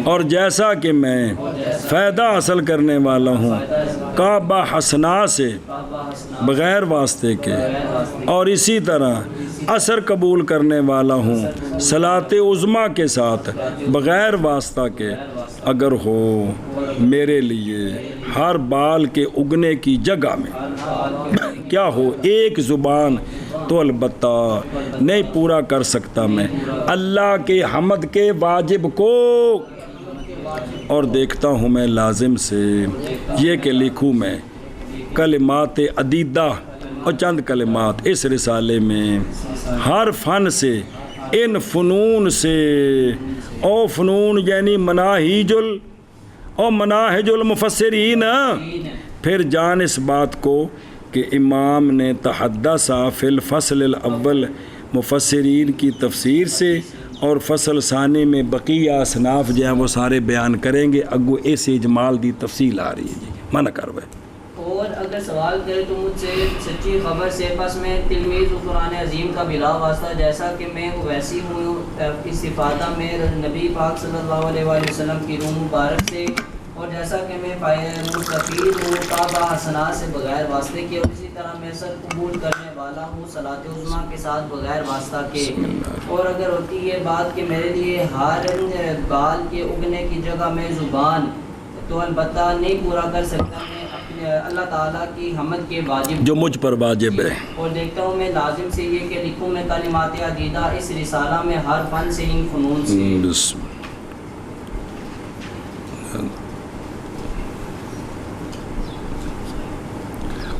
اور جیسا کہ میں فائدہ حاصل کرنے والا ہوں کعبہ حسنا سے بغیر واسطے کے اور اسی طرح اثر قبول کرنے والا ہوں صلاۃ عظمیٰ کے ساتھ بغیر واسطہ کے اگر ہو میرے لیے ہر بال کے اگنے کی جگہ میں کیا ہو ایک زبان تو البتہ نہیں پورا کر سکتا میں اللہ کے حمد کے واجب کو اور دیکھتا ہوں میں لازم سے یہ کہ لکھوں میں کلمات عدیدہ اور چند کلمات اس رسالے میں ہر فن سے ان فنون سے او فنون یعنی مناہج المفسرین پھر جان اس بات کو کہ امام نے تحدثا فی الفصل الاول مفسرین کی تفسیر سے اور فصل ثانی میں بقیہ اصناف جو ہیں وہ سارے بیان کریں گے اگو ایسے اجمال دی تفصیل آ رہی ہے جی منع کر بھائی اور اگر سوال کرے تو مجھ سے سچی خبر سے پس میں تلمیذ قرآن عظیم کا بلا واسطہ جیسا کہ میں ویسی ہوں استفادہ میں نبی پاک صلی اللہ علیہ وآلہ وسلم کی روح مبارک سے اور جیسا کہ میں مستفید ہوں کعبہ حسنا سے بغیر واسطے کے اور اسی طرح میں سر قبول کرنے والا ہوں صلاۃ عظمیٰ کے ساتھ بغیر واسطہ کے اور اگر ہوتی ہے بات کہ میرے لیے ہر بال کے اگنے کی جگہ میں زبان تو البتہ نہیں پورا کر سکتا میں اللہ تعالیٰ کی حمد کے واجب جو مجھ پر واجب ہے اور دیکھتا ہوں میں لازم سے یہ کہ لکھوں میں کلمات عدیدہ اس رسالہ میں ہر فن سے ان فنون سے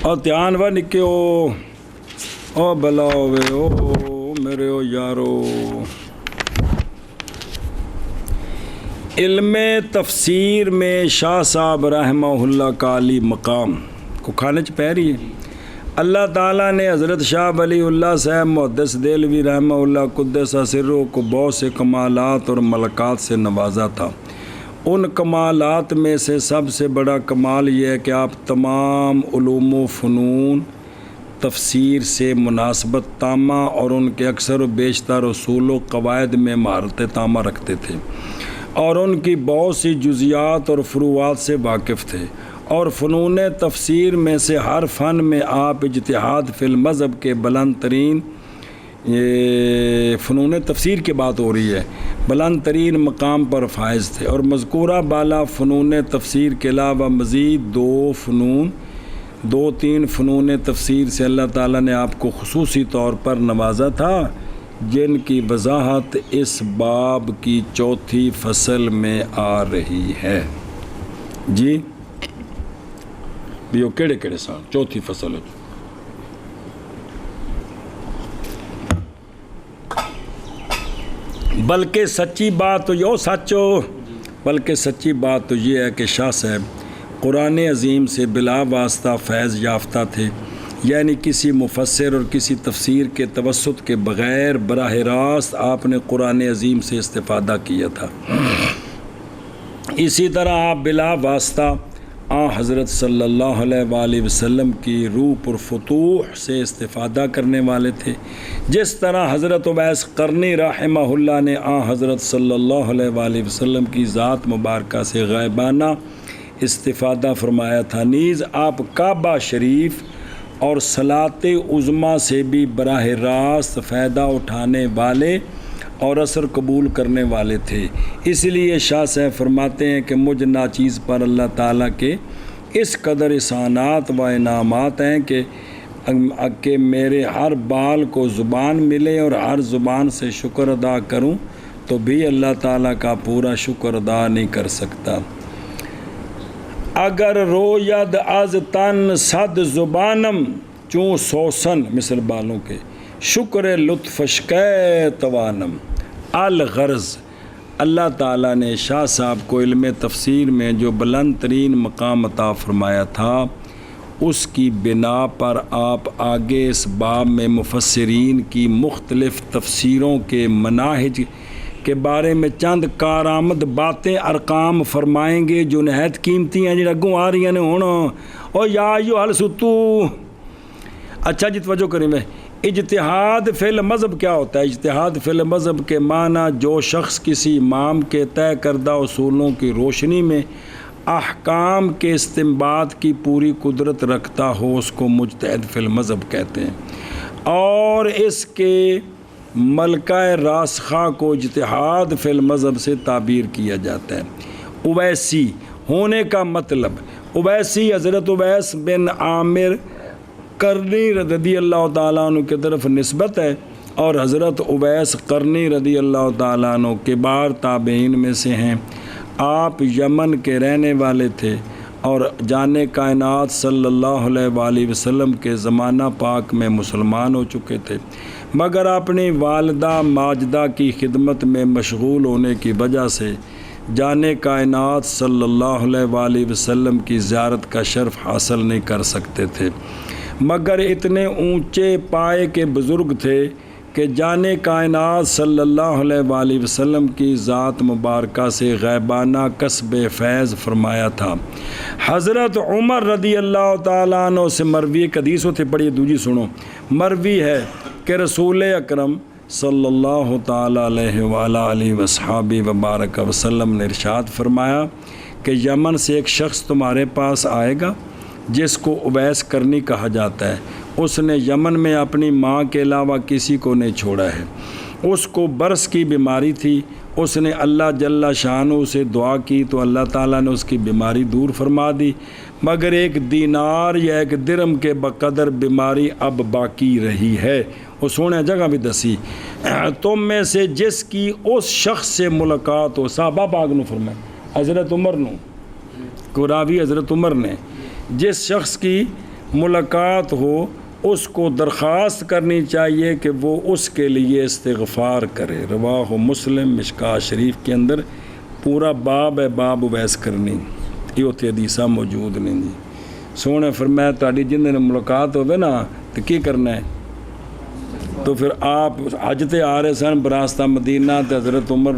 اور دھیان و نکے او بلا ہوئے او میرے او یارو علم تفسیر میں شاہ صاحب رحمہ اللہ کا علی مقام کو کھانے چ پہ رہی ہے اللہ تعالیٰ نے حضرت شاہ ولی اللہ صاحب محدث دہلوی رحمہ اللہ قدس سرہ کو بہت سے کمالات اور ملکات سے نوازا تھا ان کمالات میں سے سب سے بڑا کمال یہ ہے کہ آپ تمام علوم و فنون تفسیر سے مناسبت تامہ اور ان کے اکثر و بیشتر اصول و قواعد میں مہارت تامہ رکھتے تھے اور ان کی بہت سی جزیات اور فروعات سے واقف تھے اور فنون تفسیر میں سے ہر فن میں آپ اجتہاد فی المذہب کے بلند ترین فنون تفسیر کی بات ہو رہی ہے بلند ترین مقام پر فائز تھے اور مذکورہ بالا فنون تفسیر کے علاوہ مزید دو تین فنون تفسیر سے اللہ تعالیٰ نے آپ کو خصوصی طور پر نوازا تھا جن کی وضاحت اس باب کی چوتھی فصل میں آ رہی ہے جی بیو کیڑے کیڑے سان چوتھی فصل ہے بلکہ سچی بات تو یہ ہے کہ شاہ صاحب قرآن عظیم سے بلا واسطہ فیض یافتہ تھے یعنی کسی مفسر اور کسی تفسیر کے توسط کے بغیر براہ راست آپ نے قرآن عظیم سے استفادہ کیا تھا۔ اسی طرح آپ بلا واسطہ حضرت صلی اللہ علیہ وآلہ وسلم کی روح پر فتوح سے استفادہ کرنے والے تھے، جس طرح حضرت اویس قرنی رحمہ اللہ نے حضرت صلی اللہ علیہ وآلہ وسلم کی ذات مبارکہ سے غائبانہ استفادہ فرمایا تھا۔ نیز آپ کعبہ شریف اور صلاۃ عظمیٰ سے بھی براہ راست فائدہ اٹھانے والے اور اثر قبول کرنے والے تھے۔ اس لیے شاہ صاحب فرماتے ہیں کہ مجھ ناچیز پر اللہ تعالیٰ کے اس قدر احسانات و انعامات ہیں کہ میرے ہر بال کو زبان ملے اور ہر زبان سے شکر ادا کروں تو بھی اللہ تعالیٰ کا پورا شکر ادا نہیں کر سکتا۔ اگر روید از تن صد زبانم چون سوسن مثل بالوں کے شکر لطفش کے توانم۔ الغرض اللہ تعالیٰ نے شاہ صاحب کو علم تفسیر میں جو بلند ترین مقام عطا فرمایا تھا، اس کی بنا پر آپ آگے اس باب میں مفسرین کی مختلف تفسیروں کے مناہج کے بارے میں چند کارآمد باتیں ارقام فرمائیں گے جو نہایت قیمتی ہیں، جو اگوں آ رہی ہیں ہوں او یا ایو حل ستو۔ اچھا جی توجہ کریں میں، اجتہاد فی المذہب کیا ہوتا ہے؟ اجتہاد فی المذہب کے معنی جو شخص کسی امام کے طے کردہ اصولوں کی روشنی میں احکام کے استنباط کی پوری قدرت رکھتا ہو، اس کو مجتہد فی المذہب کہتے ہیں، اور اس کے ملکہ راسخہ کو اجتہاد فی المذہب سے تعبیر کیا جاتا ہے۔ اویسی ہونے کا مطلب، اویسی حضرت اویس بن عامر قرنی رضی اللہ تعالیٰ عنہ کی طرف نسبت ہے، اور حضرت اویس قرنی رضی اللہ تعالیٰ عنہ کبار تابعین میں سے ہیں۔ آپ یمن کے رہنے والے تھے اور جان کائنات صلی اللہ علیہ وآلہ وسلم کے زمانہ پاک میں مسلمان ہو چکے تھے، مگر اپنی والدہ ماجدہ کی خدمت میں مشغول ہونے کی وجہ سے جان کائنات صلی اللہ علیہ وآلہ وسلم کی زیارت کا شرف حاصل نہیں کر سکتے تھے، مگر اتنے اونچے پائے کے بزرگ تھے کہ جان کائنات صلی اللہ علیہ وآلہ وسلم کی ذات مبارکہ سے غیبانہ کسب فیض فرمایا تھا۔ حضرت عمر رضی اللہ تعالیٰ عنہ سے مروی ایک حدیث ہوتے پڑھی، دوجی سنو۔ مروی ہے کہ رسول اکرم صلی اللہ تعالیٰ علیہ وآلہ وصحبہ وبارک وسلم نے ارشاد فرمایا کہ یمن سے ایک شخص تمہارے پاس آئے گا جس کو اویس قرنی کہا جاتا ہے۔ اس نے یمن میں اپنی ماں کے علاوہ کسی کو نہیں چھوڑا ہے۔ اس کو برس کی بیماری تھی، اس نے اللہ جل شانہ سے دعا کی تو اللہ تعالیٰ نے اس کی بیماری دور فرما دی، مگر ایک دینار یا ایک درہم کے بقدر بیماری اب باقی رہی ہے۔ وہ سونے جگہ بھی دسی، تم میں سے جس کی اس شخص سے ملاقات ہو، صحابہ پاک نے فرمایا، حضرت عمر نے، قراوی حضرت عمر نے، جس شخص کی ملاقات ہو اس کو درخواست کرنی چاہیے کہ وہ اس کے لیے استغفار کرے۔ رواہ مسلم مشکاہ شریف کے اندر پورا باب ہے، باب اویس قرنی، یہ ہوتے حدیثہ موجود نہیں جی۔ سونے فرمایا تاری جن نے ملاقات ہوئے نا تو کی کرنا ہے؟ تو پھر آپ حج تے آ رہے سن براستہ مدینہ تے حضرت عمر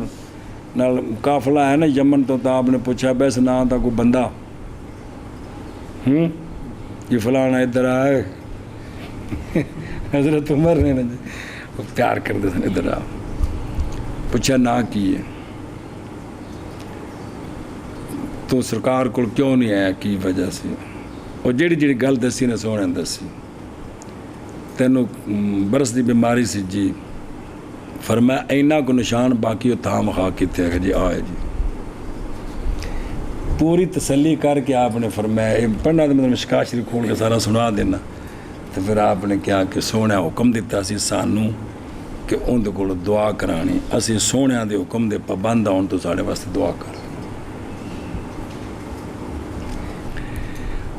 نال قافلہ ہے نا یمن تو آپ نے پوچھا بس نہ تھا کوئی بندہ یہ فلانا ادھر آئے، حضرت عمر نے پیار کر دے سن ادھر آ، پوچھا نہ کیے تو سرکار کو کیوں نہیں آیا، کی وجہ سے؟ اور جیڑی جیڑی گل دسی نے سونے دسی، تینوں برس دی بیماری سی جی، فرمایا اینا کو نشان باقی تھام خواہ کیتے ہیں جی آئے جی، پوری تسلی کر کے آپ نے فرمایا پڑھنا تو مطلب مشکاہ شریف کھول کے سارا سنا دینا، تو پھر آپ نے کیا کہ سونے حکم دیتا سی سانوں کہ ان دے کول دعا کرانی، اسی سونے دے حکم دے پابند آن تو ساڑے واسطے دعا کر۔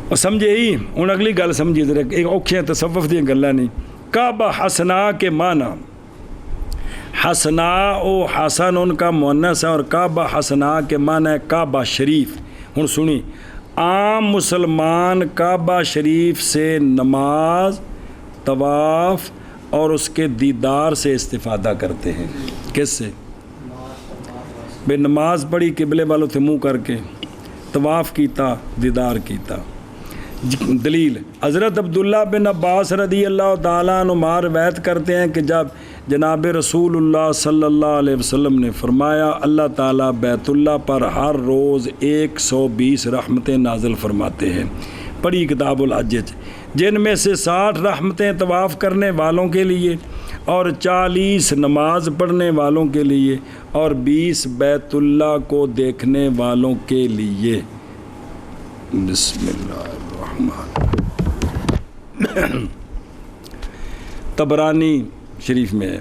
اور سمجھے ہی ہوں اگلی گل سمجھی ذرا، ایک اوکھیاں تصوف دی گلاں نہیں۔ کعبہ حسنا کے معنی، حسنا او حسن ان کا مؤنث ہے اور کعبہ حسنا کے معنی ہے کعبہ شریف۔ ہوں سنی، عام مسلمان کعبہ شریف سے نماز، طواف اور اس کے دیدار سے استفادہ کرتے ہیں۔ کس سے؟ بے نماز پڑھی قبلے والوں سے منہ کر کے، طواف کیتا، دیدار کیتا۔ دلیل حضرت عبداللہ بن عباس رضی اللہ تعالیٰ عنہ روایت کرتے ہیں کہ جب جناب رسول اللہ صلی اللہ علیہ وسلم نے فرمایا اللہ تعالیٰ بیت اللہ پر ہر روز 120 رحمتیں نازل فرماتے ہیں، پڑھی کتاب الحج، جن میں سے 60 رحمتیں طواف کرنے والوں کے لیے اور 40 نماز پڑھنے والوں کے لیے اور 20 بیت اللہ کو دیکھنے والوں کے لیے۔ بسم اللہ الرحمن طبرانی شریف میں ہے۔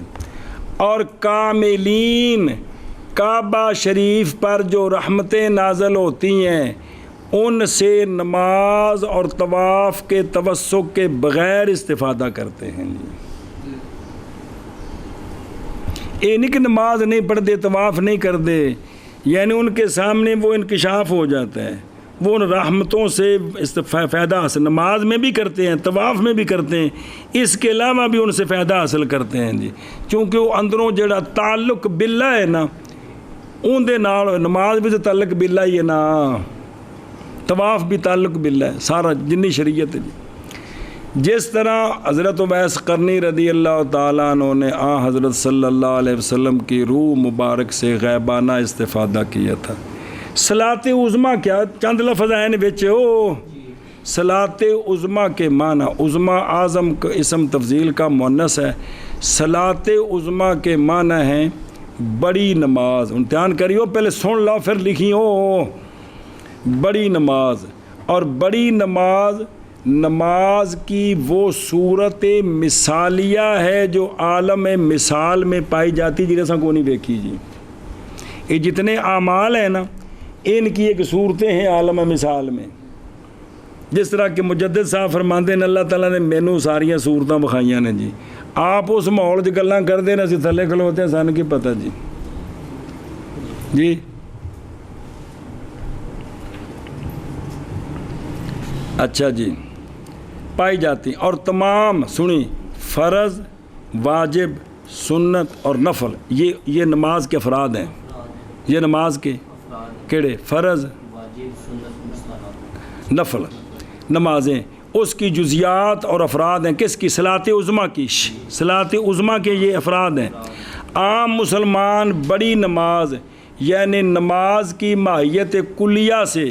اور کاملین کعبہ شریف پر جو رحمتیں نازل ہوتی ہیں ان سے نماز اور طواف کے توسق کے بغیر استفادہ کرتے ہیں۔ یہ نہیں کہ نماز نہیں پڑھتے، طواف نہیں کرتے، یعنی ان کے سامنے وہ انکشاف ہو جاتا ہے، وہ ان رحمتوں سے فائدہ حاصل نماز میں بھی کرتے ہیں، طواف میں بھی کرتے ہیں، اس کے علاوہ بھی ان سے فائدہ حاصل کرتے ہیں جی، کیونکہ وہ اندروں جڑا تعلق باللہ ہے نا، ان دے نال نماز بھی تو تعلق باللہ ہی ہے نا، طواف بھی تعلق باللہ ہے، سارا جنی شریعت ہے جی۔ جس طرح حضرت اویس قرنی رضی اللہ تعالیٰ عنہ نے حضرت صلی اللہ علیہ وسلم کی روح مبارک سے غیبانہ استفادہ کیا تھا۔ صلاۃ عظمیٰ کیا چند لفظ ہیں وچ صلاۃ عظمیٰ کے معنی، عظمیٰ اعظم کا اسم تفضیل کا مؤنث ہے، صلاۃ عظمیٰ کے معنی ہیں بڑی نماز۔ امتحان کریو، پہلے سن لو پھر لکھیو، بڑی نماز۔ اور بڑی نماز نماز کی وہ صورت مثالیہ ہے جو عالم مثال میں پائی جاتی، جیسا کو نہیں دیکھی جی۔ یہ جتنے اعمال ہیں نا ان کی ایک صورتیں ہیں عالم مثال میں، جس طرح کہ مجدد صاحب فرماتے ہیں اللہ تعالیٰ نے مینو ساریاں صورتیں بخائیاں نے جی، آپ اس ماحول چ گلاں کرتے ہیں، اسی تھلے کھلوتے ہیں، سان کی پتہ جی جی۔ اچھا جی، پائی جاتی اور تمام سنی فرض، واجب، سنت اور نفل، یہ نماز کے افراد ہیں۔ یہ نماز کے کیڑے؟ فرض، نفل نمازیں، اس کی جزیات اور افراد ہیں۔ کس کی؟ صلاۃ عظمیٰ کی۔ صلاۃ عظمیٰ کے یہ افراد ہیں۔ عام مسلمان بڑی نماز یعنی نماز کی ماہیت کلیہ سے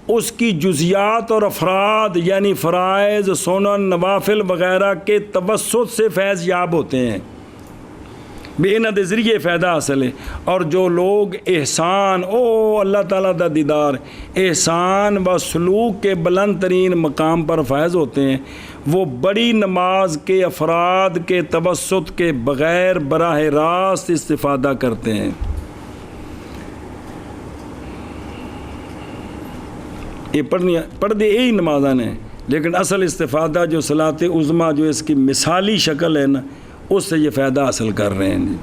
اس کی جزیات اور افراد یعنی فرائض، سنن، نوافل وغیرہ کے توسط سے فیض یاب ہوتے ہیں، بھی انہاں دے ذریعے فائدہ حاصل ہے۔ اور جو لوگ احسان اللہ تعالیٰ دا دیدار، احسان و سلوک کے بلند ترین مقام پر فائز ہوتے ہیں، وہ بڑی نماز کے افراد کے توسط کے بغیر براہ راست استفادہ کرتے ہیں۔ یہ پڑھتے یہی نمازاں ہیں، لیکن اصل استفادہ جو صلاۃ عظمیٰ جو اس کی مثالی شکل ہے نا، اس سے یہ فائدہ حاصل کر رہے ہیں جی۔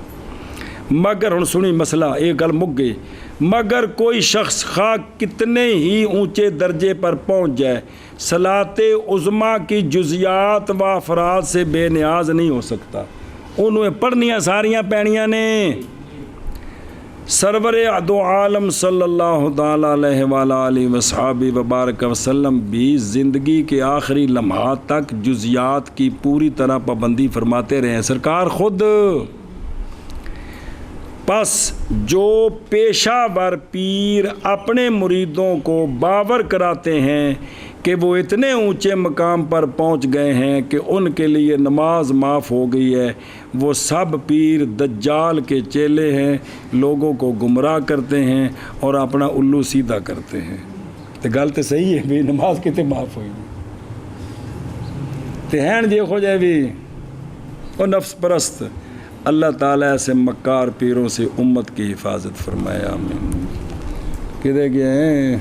مگر ہن سنی مسئلہ ایک گل مک گئی، مگر کوئی شخص خواہ کتنے ہی اونچے درجے پر پہنچ جائے، صلاۃ عظمیٰ کی جزیات و افراد سے بے نیاز نہیں ہو سکتا، انہیں پڑھنیاں ساریاں پینیاں نے۔ سرور دو عالم صلی اللہ تعالیٰ علیہ وآلہ وصحابہ وبارک وسلم بھی زندگی کے آخری لمحات تک جزیات کی پوری طرح پابندی فرماتے رہے ہیں، سرکار خود۔ پس جو پیشہ ور پیر اپنے مریدوں کو باور کراتے ہیں کہ وہ اتنے اونچے مقام پر پہنچ گئے ہیں کہ ان کے لیے نماز معاف ہو گئی ہے، وہ سب پیر دجال کے چیلے ہیں، لوگوں کو گمراہ کرتے ہیں اور اپنا الو سیدھا کرتے ہیں۔ تو گل تو صحیح ہے بھی، نماز کتنے معاف ہوئی تو ہیں دیکھو جائے بھی وہ نفس پرست۔ اللہ تعالیٰ ایسے مکار پیروں سے امت کی حفاظت فرمایا۔ آمین۔ کدھر گئے ہیں؟